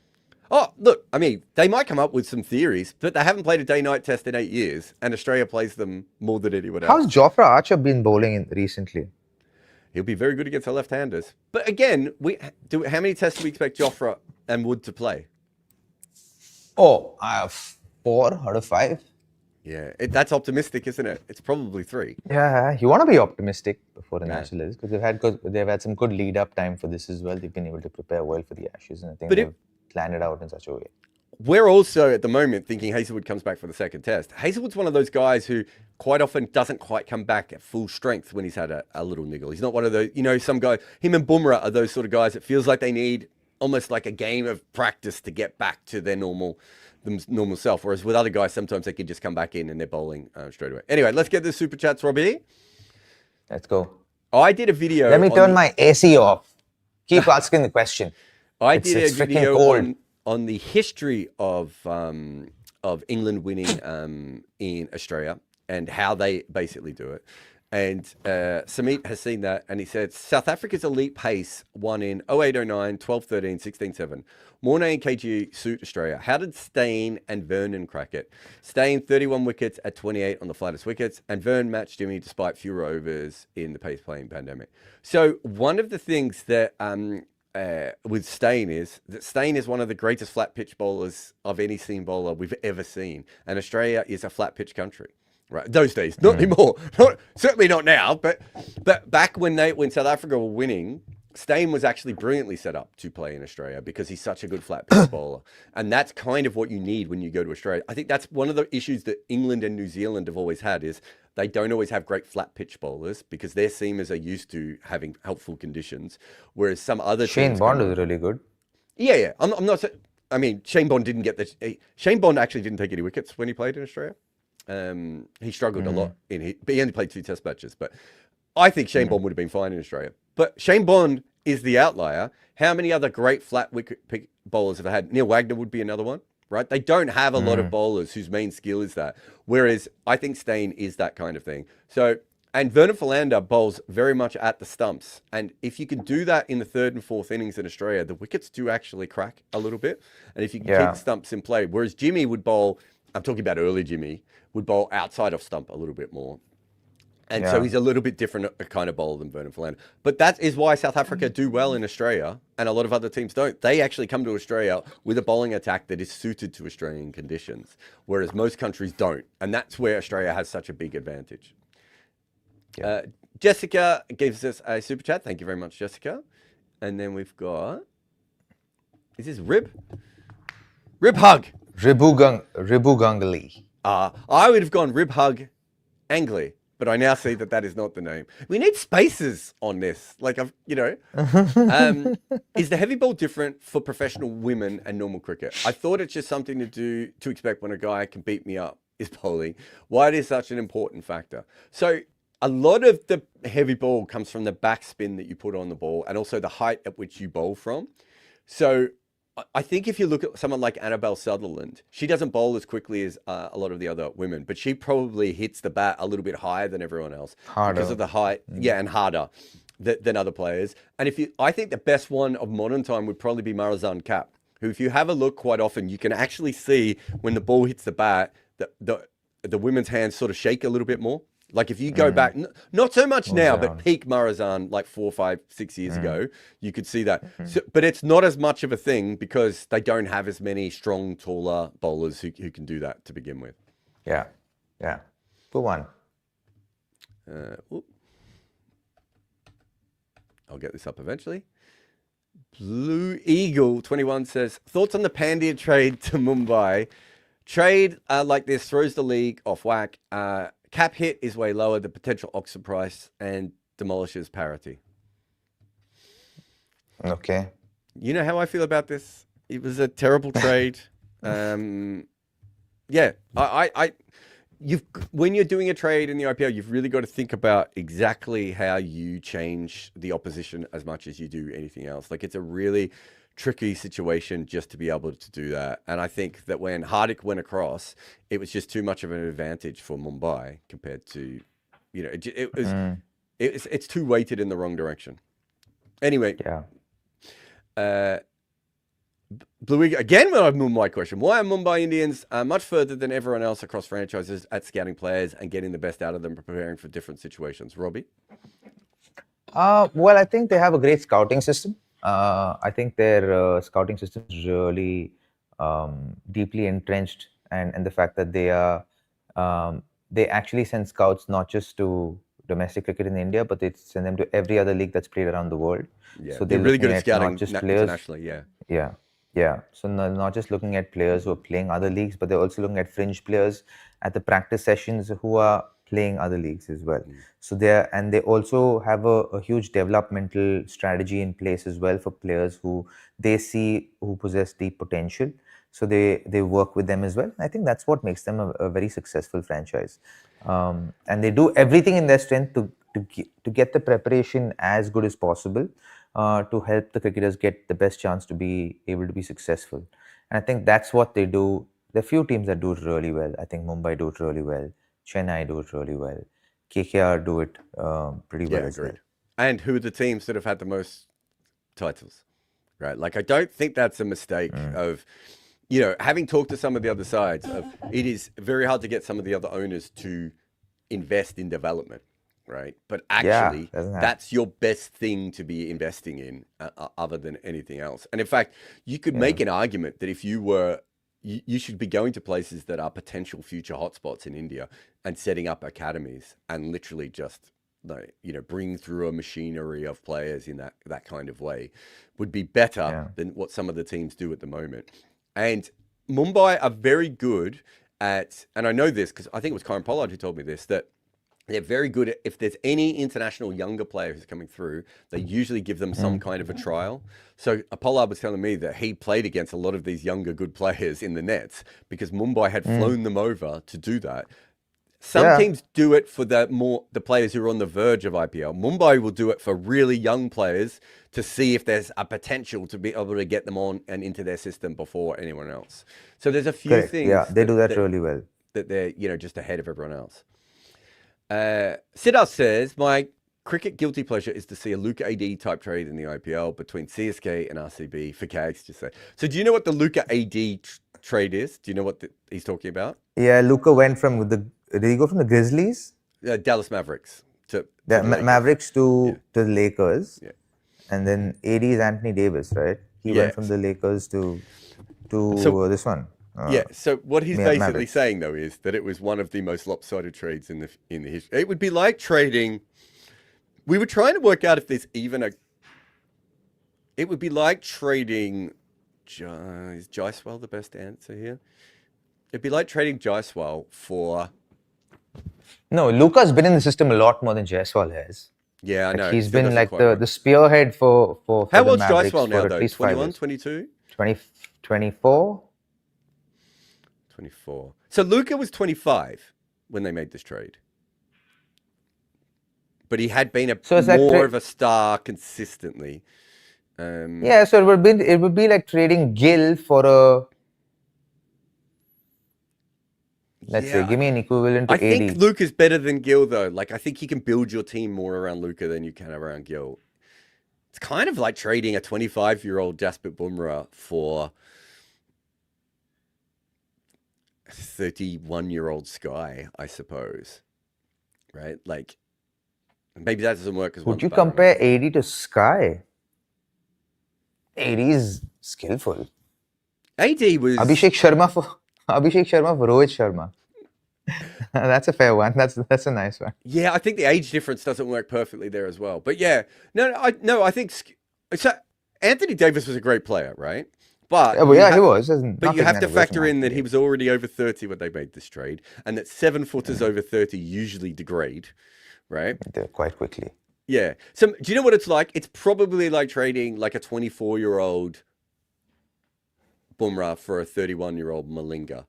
Oh, look, I mean, they might come up with some theories, but they haven't played a day-night test in 8 years, and Australia plays them more than anyone else. How's Jofra Archer been bowling recently? He'll be very good against the left-handers. But again, how many tests do we expect Jofra and Wood to play? Oh, 4 out of 5. Yeah, that's optimistic, isn't it? It's probably 3. Yeah, you want to be optimistic before the Nationals because they've had some good lead-up time for this as well. They've been able to prepare well for the Ashes, and I think they've planned it out in such a way. We're also at the moment thinking Hazlewood comes back for the second test. Hazlewood's one of those guys who quite often doesn't quite come back at full strength when he's had a little niggle. He's not one of those, some guys, him and Bumrah are those sort of guys that feels like they need almost like a game of practice to get back to their normal self. Whereas with other guys, sometimes they can just come back in and they're bowling straight away. Anyway, let's get the super chats, Robbie. Let's go. I did a video. Let me turn my AC off. Keep asking the question. I did a video on the history of England winning in Australia and how they basically do it. And Samit has seen that, and he said, South Africa's elite pace won in 08-09, 12-13, 16-7. Mornay and KG suit Australia. How did Stain and Vernon crack it? Stain, 31 wickets at 28 on the flattest wickets, and Vern matched Jimmy despite fewer overs in the pace-playing pandemic. So one of the things that with Stain is that Stain is one of the greatest flat pitch bowlers of any seam bowler we've ever seen, and Australia is a flat pitch country. Right, those days, not anymore. Certainly not now. But back when South Africa were winning, Stain was actually brilliantly set up to play in Australia because he's such a good flat pitch bowler. And that's kind of what you need when you go to Australia. I think that's one of the issues that England and New Zealand have always had is they don't always have great flat pitch bowlers because their seamers are used to having helpful conditions, whereas some other Shane teams Bond is really good. Yeah. I'm not. I mean, Shane Bond didn't get the. Shane Bond actually didn't take any wickets when he played in Australia. He struggled a lot but he only played 2 Test matches. But I think Shane Bond would have been fine in Australia. But Shane Bond is the outlier. How many other great flat wicket pick bowlers have I had? Neil Wagner would be another one, right? They don't have a lot of bowlers whose main skill is that. Whereas I think Stain is that kind of thing. So, and Vernon Philander bowls very much at the stumps. And if you can do that in the 3rd and 4th innings in Australia, the wickets do actually crack a little bit. And if you can keep the stumps in play, whereas Jimmy would bowl, I'm talking about early Jimmy, would bowl outside of stump a little bit more. And so he's a little bit different a kind of bowler than Vernon Philander. But that is why South Africa do well in Australia and a lot of other teams don't. They actually come to Australia with a bowling attack that is suited to Australian conditions, whereas most countries don't. And that's where Australia has such a big advantage. Yeah. Jessica gives us a super chat. Thank you very much, Jessica. And then we've got, is this Rib? Rib Hug. Ribu Ganguly. I would have gone Rib Hug Angley. But I now see that is not the name. We need spaces on this. Like, is the heavy ball different for professional women and normal cricket? I thought it's just something to expect when a guy can beat me up is bowling. Why it is such an important factor? So a lot of the heavy ball comes from the backspin that you put on the ball and also the height at which you bowl from. So I think if you look at someone like Annabelle Sutherland, she doesn't bowl as quickly as a lot of the other women, but she probably hits the bat a little bit higher than everyone else because of the height, and harder than other players. And I think the best one of modern time would probably be Marizan Kapp, who, if you have a look quite often, you can actually see when the ball hits the bat, the women's hands sort of shake a little bit more. Like if you go back, not so much now, but peak Marizan like 4, 5, 6 years ago, you could see that. So, but it's not as much of a thing because they don't have as many strong, taller bowlers who can do that to begin with. Yeah. Good one. I'll get this up eventually. Blue Eagle 21 says, thoughts on the Pandya trade to Mumbai? Trade like this throws the league off whack. Cap hit is way lower, the potential auction price, and demolishes parity. Okay. You know how I feel about this? It was a terrible trade. When you're doing a trade in the IPL, you've really got to think about exactly how you change the opposition as much as you do anything else. Like, it's a really tricky situation just to be able to do that. And I think that when Hardik went across, it was just too much of an advantage for Mumbai compared to, it's too weighted in the wrong direction. Anyway, Blue Eagle, again, with a Mumbai question. Why are Mumbai Indians much further than everyone else across franchises at scouting players and getting the best out of them, preparing for different situations? Robbie? Well, I think they have a great scouting system. I think their scouting system is really deeply entrenched, and the fact that they actually send scouts not just to domestic cricket in India, but they send them to every other league that's played around the world. Yeah, so they're really good at scouting internationally. So not just looking at players who are playing other leagues, but they're also looking at fringe players at the practice sessions who are playing other leagues as well. So they also have a huge developmental strategy in place as well for players who they see who possess deep potential. So they work with them as well. I think that's what makes them a very successful franchise. And they do everything in their strength to get the preparation as good as possible to help the cricketers get the best chance to be able to be successful. And I think that's what they do. There are few teams that do it really well. I think Mumbai do it really well. Chennai do it really well. KKR do it pretty well as well. And who are the teams that have had the most titles, right? Like, I don't think that's a mistake of, having talked to some of the other sides, it is very hard to get some of the other owners to invest in development, right? But actually, that's your best thing to be investing in other than anything else. And in fact, you could make an argument that if you should be going to places that are potential future hotspots in India and setting up academies and literally just like, bring through a machinery of players in that kind of way would be better than what some of the teams do at the moment. And Mumbai are very good at, and I know this because I think it was Karen Pollard who told me this, that they're very good at, if there's any international younger player who's coming through, they usually give them some kind of a trial. So Pollard was telling me that he played against a lot of these younger good players in the nets because Mumbai had flown them over to do that. Some teams do it for the players who are on the verge of IPL. Mumbai will do it for really young players to see if there's a potential to be able to get them on and into their system before anyone else. So there's a few things. Yeah, they do that really well. That they're just ahead of everyone else. Siddharth says, my cricket guilty pleasure is to see a Luka AD type trade in the IPL between CSK and RCB for Kags to say. So do you know what the Luka AD trade is? Do you know what he's talking about? Yeah, Luka went from did he go from the Grizzlies? Dallas Mavericks. To Mavericks to the Lakers. Yeah. And then AD is Anthony Davis, right? He went from the Lakers to this one. So what he's basically saying though is that it was one of the most lopsided trades in the history. It would be like trading. We were trying to work out if there's even a. It would be like trading. Is Jaiswal the best answer here? It'd be like trading Jaiswal for. No, Luka's been in the system a lot more than Jaiswal has. Yeah, I know. He's been like the spearhead for How the old's Mavericks Jaiswal now for though? at least 21, 22? 24? 24. So Luka was 25 when they made this trade. But he had been more of a star consistently. So it would be like trading Gill for a. Let's say, give me an equivalent to AD. I think Luka's better than Gill though. Like I think you can build your team more around Luka than you can around Gill. It's kind of like trading a 25-year-old Jasprit Bumrah for 31-year-old Sky, I suppose. Right? Like maybe that doesn't work as well. Would you compare AD to Sky? AD is skillful. AD was Abhishek Sharma for Rohit Sharma. That's a fair one. That's a nice one. Yeah, I think the age difference doesn't work perfectly there as well. But yeah, I think so. Anthony Davis was a great player, right? But he was. But you have to factor in that he was already over 30 when they made this trade, and that 7-footers over 30 usually degrade, right? Quite quickly. Yeah. So do you know what it's like? It's probably like trading like a 24-year-old Bumrah for a 31-year-old Malinga,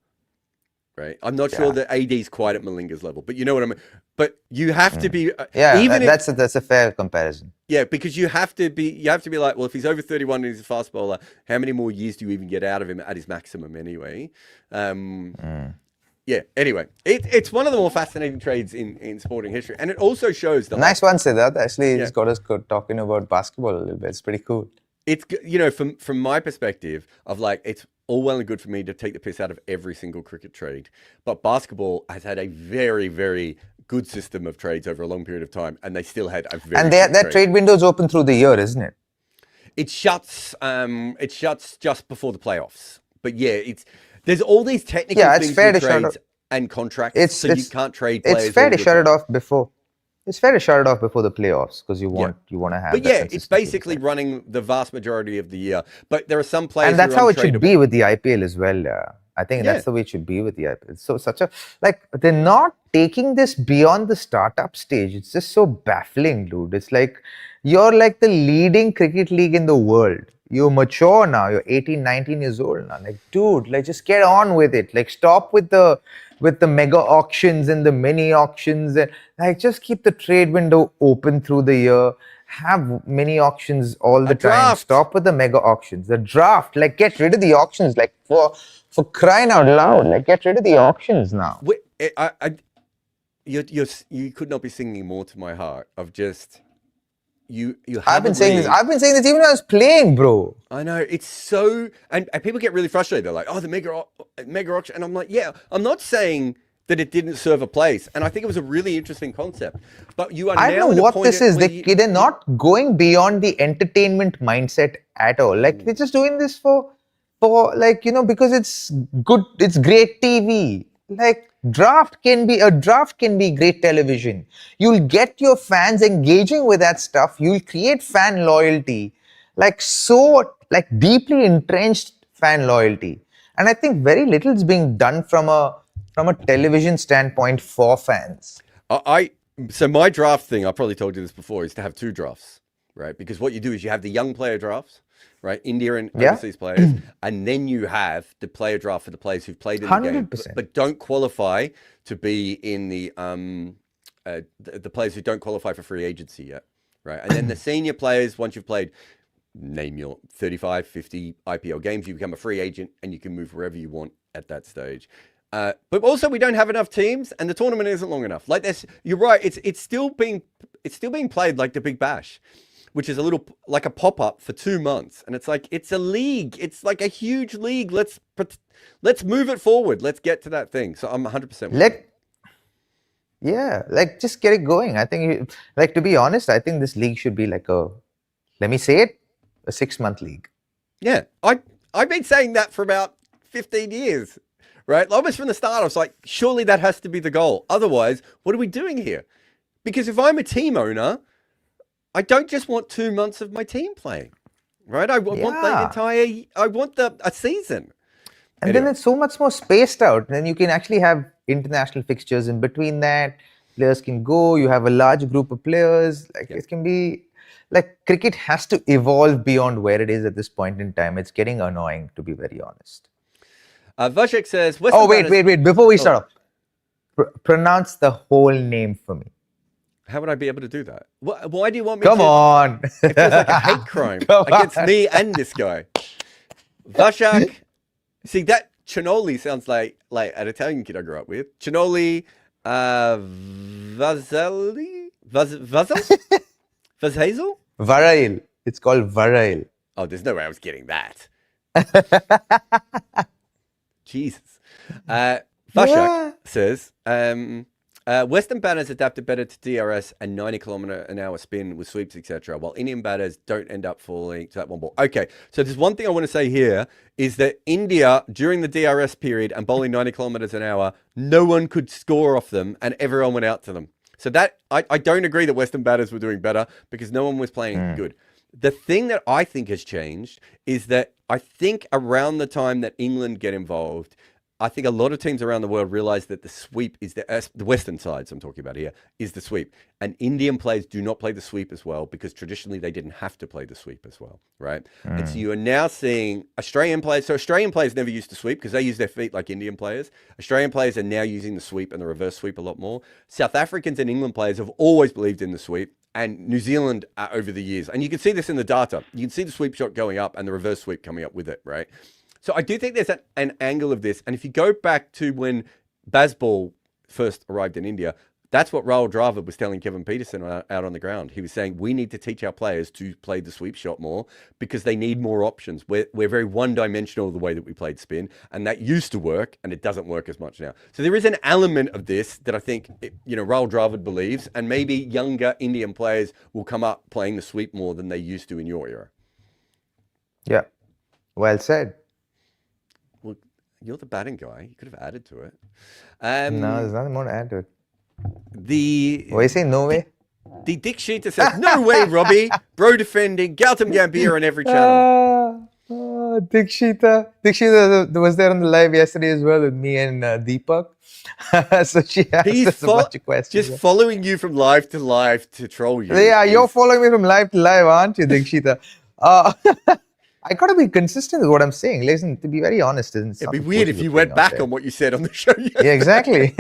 right? I'm not sure that AD's quite at Malinga's level, but you know what I mean. But you have to be that's a fair comparison. Yeah, because you have to be like, well, if he's over 31 and he's a fast bowler, how many more years do you even get out of him at his maximum anyway? Yeah. Anyway, it's one of the more fascinating trades in sporting history, and it also shows the nice one, Siddharth. Actually, it's got us talking about basketball a little bit. It's pretty cool. It's from my perspective of like it's all well and good for me to take the piss out of every single cricket trade, but basketball has had a very, very good system of trades over a long period of time, and they still had a very that trade window is open through the year, isn't it? It shuts just before the playoffs. But yeah, there's all these technical things with trades and contracts, so you can't trade players. It's fair to shut it off before. It's fair to shut it off before the playoffs because you want to have. But yeah, it's basically running the vast majority of the year. But there are some players, and that's how it should be with the IPL as well. I think that's the way it should be with the IPL. So they're not taking this beyond the startup stage. It's just so baffling, dude. It's like you're like the leading cricket league in the world. You're mature now. You're 18, 19 years old now. Like, dude, like just get on with it. Like, stop with the mega auctions and the mini auctions, and like just keep the trade window open through the year. Have mini auctions all the time. Stop with the mega auctions. The draft, like get rid of the auctions. Like for crying out loud, like get rid of the auctions now. You could not be singing more to my heart of just. I've been saying this even when I was playing, bro. I know, it's so, and people get really frustrated. They're like, oh, the mega auction, and I'm like, yeah, I'm not saying that it didn't serve a place, and I think it was a really interesting concept. But you are I don't know what this is. They're not going beyond the entertainment mindset at all. Like they're just doing this for like because it's good, it's great TV. Like draft can be great television. You'll get your fans engaging with that stuff. You'll create fan loyalty, like deeply entrenched fan loyalty. And I think very little is being done from a television standpoint for fans. So my draft thing, I probably told you this before, is to have 2 drafts, right? Because what you do is you have the young player drafts, right? India and Yeah. overseas players, and then you have the player draft for the players who've played in the game, 100%. but don't qualify to be in the players who don't qualify for free agency yet, right? And then the senior players, once you've played, name your 35, 50 IPL games, you become a free agent and you can move wherever you want at that stage. But also, we don't have enough teams, and the tournament isn't long enough. Like this, you're right. It's still being played like the Big Bash, which is a little like a pop up for 2 months, and it's like it's a league. It's like a huge league. Let's move it forward. Let's get to that thing. So I'm 100%. Just get it going. I think, to be honest, I think this league should be let me say it, a 6-month league. Yeah, I've been saying that for about 15 years. Right? Almost from the start, I was like, surely that has to be the goal. Otherwise, what are we doing here? Because if I'm a team owner, I don't just want 2 months of my team playing, right? I want a season. And then it's so much more spaced out. Then you can actually have international fixtures in between that. Players can go. You have a large group of players. It can be cricket has to evolve beyond where it is at this point in time. It's getting annoying, to be very honest. Vashek says... Wait. Before we start off, pronounce the whole name for me. How would I be able to do that? Why do you want me Come on. It feels like a hate crime against me and this guy. Vashak. See, that Chinoli sounds like an Italian kid I grew up with. Chinoli Vazhazel? Varail. It's called Varail. Oh, there's no way I was getting that. Jesus. Vashak says, Western batters adapted better to DRS and 90km/h spin with sweeps, etc., while Indian batters don't end up falling to that one ball. Okay, so there's one thing I want to say here is that India, during the DRS period and bowling 90km/h, no one could score off them and everyone went out to them. So that I don't agree that Western batters were doing better because no one was playing good. The thing that I think has changed is that I think around the time that England get involved, I think a lot of teams around the world realize that the sweep is the Western sides I'm talking about here is the sweep. And Indian players do not play the sweep as well because traditionally they didn't have to play the sweep as well, right? And so you are now seeing Australian players. So Australian players never used to sweep because they use their feet like Indian players. Australian players are now using the sweep and the reverse sweep a lot more. South Africans and England players have always believed in the sweep. And New Zealand over the years. And you can see this in the data. You can see the sweep shot going up and the reverse sweep coming up with it, right? So I do think there's an angle of this. And if you go back to when Bazball first arrived in India, that's what Rahul Dravid was telling Kevin Peterson out on the ground. He was saying, we need to teach our players to play the sweep shot more because they need more options. We're very one-dimensional the way that we played spin, and that used to work, and it doesn't work as much now. So there is an element of this that I think, Rahul Dravid believes, and maybe younger Indian players will come up playing the sweep more than they used to in your era. Yeah, well said. Well, you're the batting guy. You could have added to it. No, there's nothing more to add to it. What are you saying? No way? The Dick Sheeter says, no way, Robbie. Bro defending, Gautam Gambhir on every channel. Dick Sheeter was there on the live yesterday as well with me and Deepak. So she asked us a bunch of questions. Just following you from live to troll you. Yeah, you're following me from live to live, aren't you, Dick Sheeter? I got to be consistent with what I'm saying. Listen, to be very honest, it'd be weird if you went back on what you said on the show yesterday. Yeah, exactly.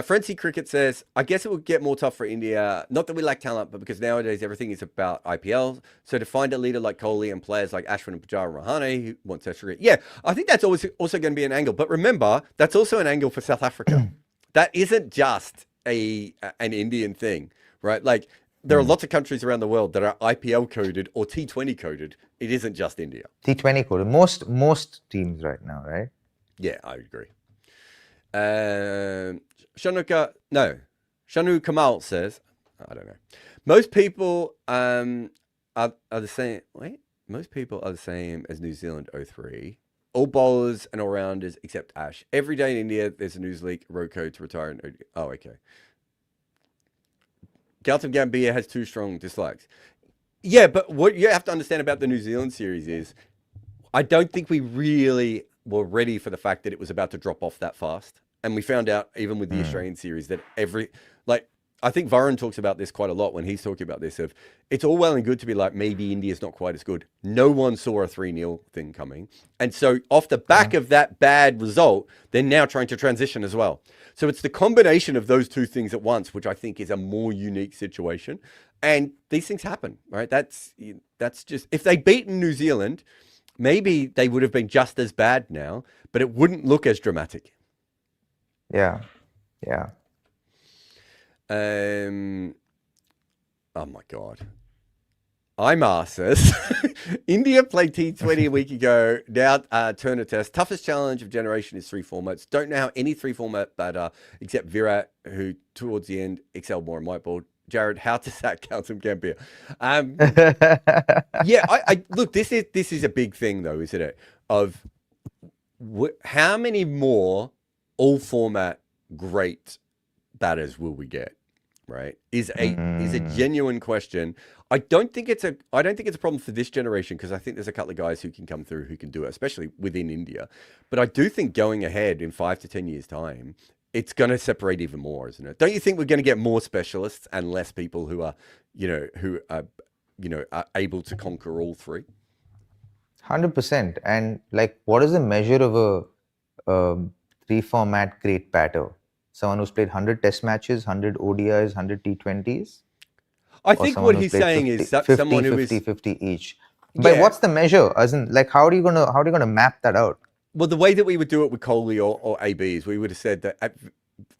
Frenzy Cricket says, I guess it will get more tough for India. Not that we lack talent, but because nowadays everything is about IPL. So to find a leader like Kohli and players like Ashwin and Pujara and Rahane who want to career. Yeah, I think that's also going to be an angle. But remember, that's also an angle for South Africa. That isn't just an Indian thing, right? Like, there are lots of countries around the world that are IPL coded or T20 coded. It isn't just India. T20 coded. Most teams right now, right? Yeah, I agree. Shanu Kamal says, I don't know. Most people are the same. Wait, most people are the same as New Zealand 03. All bowlers and all-rounders except Ash. Every day in India, there's a news leak, Roko to retire. Oh, okay. Gautam Gambhir has 2 strong dislikes. Yeah, but what you have to understand about the New Zealand series is I don't think we really were ready for the fact that it was about to drop off that fast. And we found out, even with the Australian series, that I think Varun talks about this quite a lot when he's talking about this, of it's all well and good to be like, maybe India's not quite as good. No one saw a 3-0 thing coming. And so off the back of that bad result, they're now trying to transition as well. So it's the combination of those 2 things at once, which I think is a more unique situation. And these things happen, right? That's just, if they'd beaten New Zealand, maybe they would have been just as bad now, but it wouldn't look as dramatic. Yeah. Oh my God. I'm says India played T20 a week ago. Now Turner Test. Toughest challenge of generation is 3 formats. Don't know how any 3 format batter except Virat, who towards the end excelled more in white ball. Jared, how to sack Gautam Gambhir? Yeah, I look. This is a big thing, though, isn't it? Of how many more all format great batters will we get? Right, is a genuine question. I don't think it's a problem for this generation, because I think there's a couple of guys who can come through who can do it, especially within India. But I do think going ahead in 5 to 10 years' time, it's going to separate even more, isn't it? Don't you think we're going to get more specialists and less people who are able to conquer all 3? 100%. And like, what is the measure of a 3-format great batter? Someone who's played 100 test matches, 100 ODIs, 100 T20s? I think what he's saying 50, is 50, someone who 50, 50 each. But what's the measure? As in, like, how are you gonna map that out? Well, the way that we would do it with Kohli or ABs, we would have said that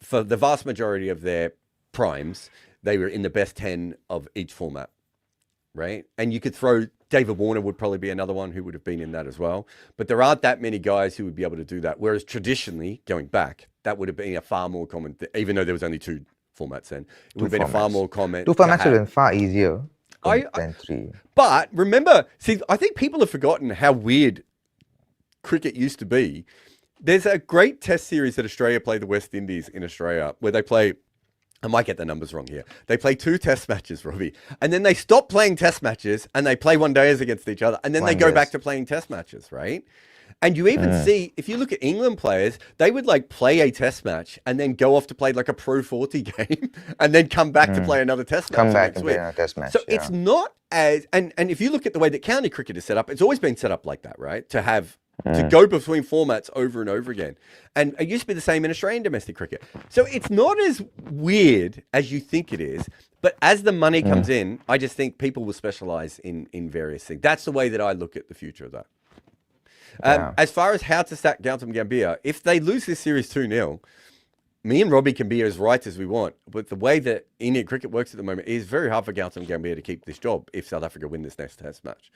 for the vast majority of their primes, they were in the best 10 of each format, right? And you could throw David Warner would probably be another one who would have been in that as well. But there aren't that many guys who would be able to do that. Whereas traditionally, going back, that would have been a far more common, even though there was only 2 formats then. It would have been a far more common. 2 formats would have been far easier than 3. But remember, I think people have forgotten how weird cricket used to be. There's a great test series that Australia play the West Indies in Australia, where they play, I might get the numbers wrong here. They play 2 test matches, Robbie, and then they stop playing test matches and they play one-dayers against each other, and then they go back to playing test matches, right? And you even see, if you look at England players, they would like play a test match and then go off to play like a Pro 40 game and then come back to play another test match. Come back and play another test match. So it's not as, and if you look at the way that county cricket is set up, it's always been set up like that, right? To have, to go between formats over and over again. And it used to be the same in Australian domestic cricket. So it's not as weird as you think it is. But as the money comes in, I just think people will specialize in various things. That's the way that I look at the future of that. As far as how to sack Gautam Gambhir, if they lose this series 2-0, me and Robbie can be as right as we want. But the way that Indian cricket works at the moment, it is very hard for Gautam Gambhir to keep this job if South Africa win this next test match.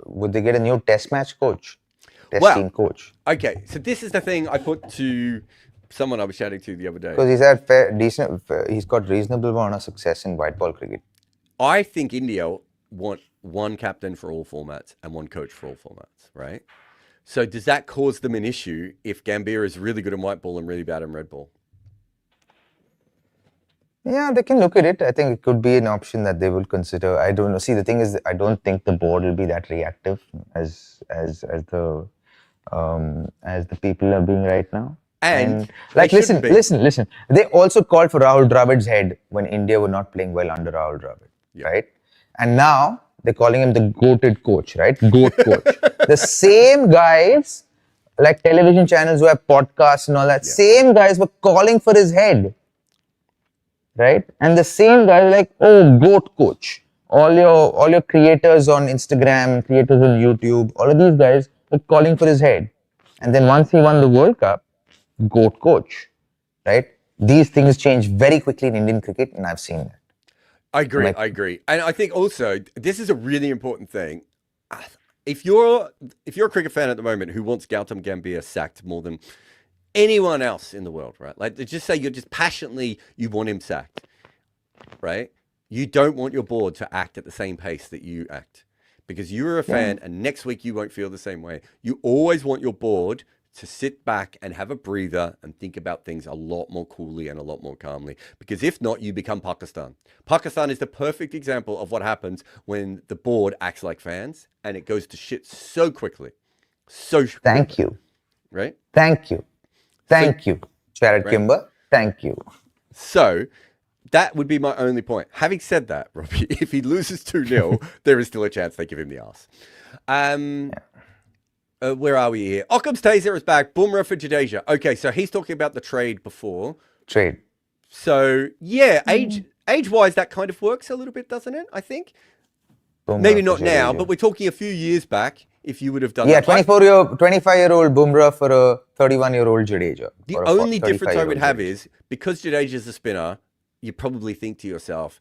Would they get a new test match coach? Team coach? Okay, so this is the thing I put to someone I was chatting to the other day. Because he's had he's got reasonable amount of success in white ball cricket. I think India want one captain for all formats and one coach for all formats, right? So does that cause them an issue if Gambhir is really good in white ball and really bad in red ball? Yeah, they can look at it. I think it could be an option that they will consider. I don't know. See, the thing is, I don't think the board will be that reactive as the people are being right now. And like, listen. They also called for Rahul Dravid's head when India were not playing well under Rahul Dravid, right? And now they're calling him the goated coach, right? Goat coach. The same guys, like television channels who have podcasts and all that, same guys were calling for his head, right? And the same guys like, oh, goat coach. All your creators on Instagram, creators on YouTube, all of these guys were calling for his head. And then once he won the World Cup, goat coach, right? These things change very quickly in Indian cricket, and I've seen that. I agree. And I think also, this is a really important thing. If you're a cricket fan at the moment who wants Gautam Gambhir sacked more than anyone else in the world, right? Like, just say you're just passionately, you want him sacked, right? You don't want your board to act at the same pace that you act. because you're a fan and next week you won't feel the same way. You always want your board to sit back and have a breather and think about things a lot more coolly and a lot more calmly. Because if not, you become Pakistan. Pakistan is the perfect example of what happens when the board acts like fans and it goes to shit so quickly. So quickly. Thank you. Right? Thank you. Thank you, Jared Kimber. Thank you. So that would be my only point. Having said that, Robbie, if he loses 2-0, there is still a chance they give him the arse. Where are we here? Occam's taser is back. Boomerang for Jadeja. Okay, so he's talking about the trade before. Trade. So, yeah, age-wise, that kind of works a little bit, doesn't it? I think. Boomerang Maybe not for now, Jadeja. but we're talking a few years back. If you would have done Yeah, that. 25-year-old Bumrah for a 31-year-old Jadeja. The only difference I would have is, because Jadeja's a spinner, you probably think to yourself,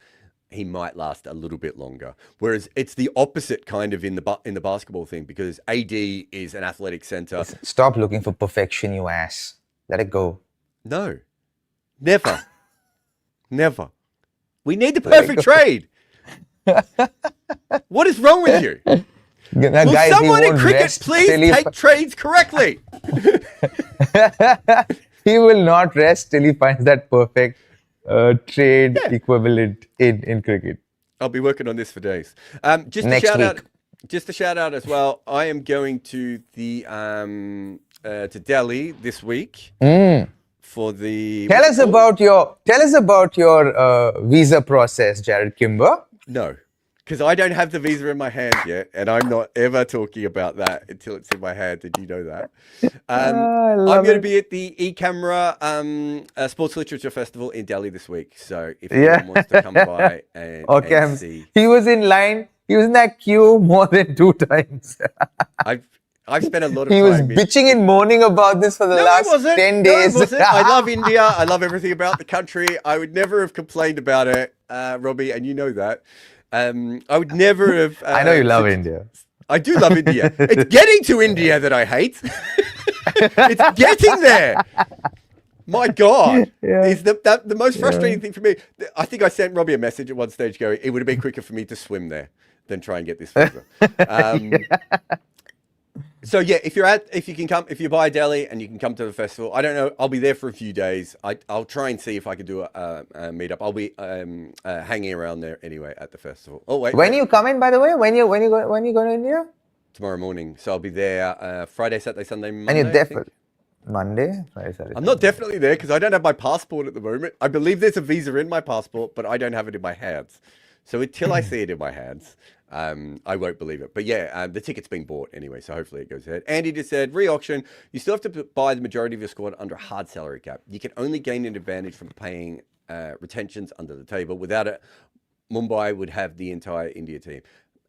he might last a little bit longer. Whereas it's the opposite kind of in the basketball thing, because AD is an athletic center. Stop looking for perfection, you ass. Let it go. No, never, never. We need the perfect trade. What is wrong with you? Now, Will guys, someone in cricket please take trades correctly? He will not rest till he finds that perfect trade equivalent in cricket. I'll be working on this for days. Just a shout out as well. I am going to the to Delhi this week for the. Tell us about your visa process, Jared Kimber. No, because I don't have the visa in my hand yet, and I'm not ever talking about that until it's in my hand. Did you know that? I'm going to be at the eCamera Sports Literature Festival in Delhi this week. So if anyone wants to come by and see, he was in line. He was in that queue more than 2 times. I've spent a lot of time. He was bitching and moaning about this for the last 10 days. No, it wasn't. I love India. I love everything about the country. I would never have complained about it, Robbie, and you know that. I would never have. I know you love India. I do love India. It's getting to India that I hate. It's getting there. My God, is the most frustrating thing for me. I think I sent Robbie a message at one stage going, it would have been quicker for me to swim there than try and get this visa. So yeah, if you can come, if you buy Delhi and you can come to the festival, I don't know, I'll be there for a few days. I'll try and see if I can do a meetup. I'll be hanging around there anyway at the festival. Oh wait, when you come in, by the way, when you go to India? Tomorrow morning. So I'll be there Friday, Saturday, Sunday, Monday. And you're there for Monday, Friday, Saturday. I'm not definitely there because I don't have my passport at the moment. I believe there's a visa in my passport, but I don't have it in my hands. So until I see it in my hands, I won't believe it. But yeah, the ticket's been bought anyway, so hopefully it goes ahead. Andy just said, re-auction, you still have to buy the majority of your squad under a hard salary cap. You can only gain an advantage from paying retentions under the table. Without it, Mumbai would have the entire India team.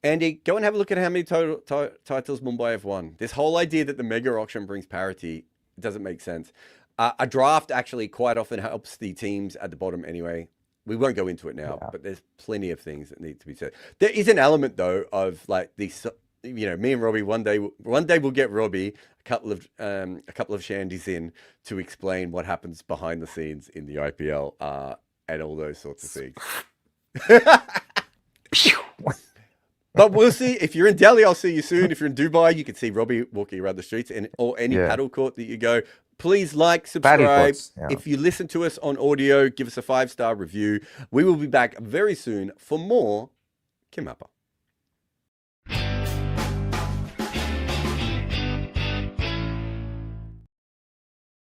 Andy, go and have a look at how many titles Mumbai have won. This whole idea that the mega auction brings parity doesn't make sense. A draft actually quite often helps the teams at the bottom anyway. We won't go into it now, but there's plenty of things that need to be said. There is an element though of like these, you know, me and Robbie one day we'll get Robbie a couple of shandies in to explain what happens behind the scenes in the IPL and all those sorts of things. But we'll see. If you're in Delhi, I'll see you soon. If you're in Dubai, you can see Robbie walking around the streets or any paddle court that you go. Please like, subscribe. If you listen to us on audio, give us a 5-star review. We will be back very soon for more KimAppa.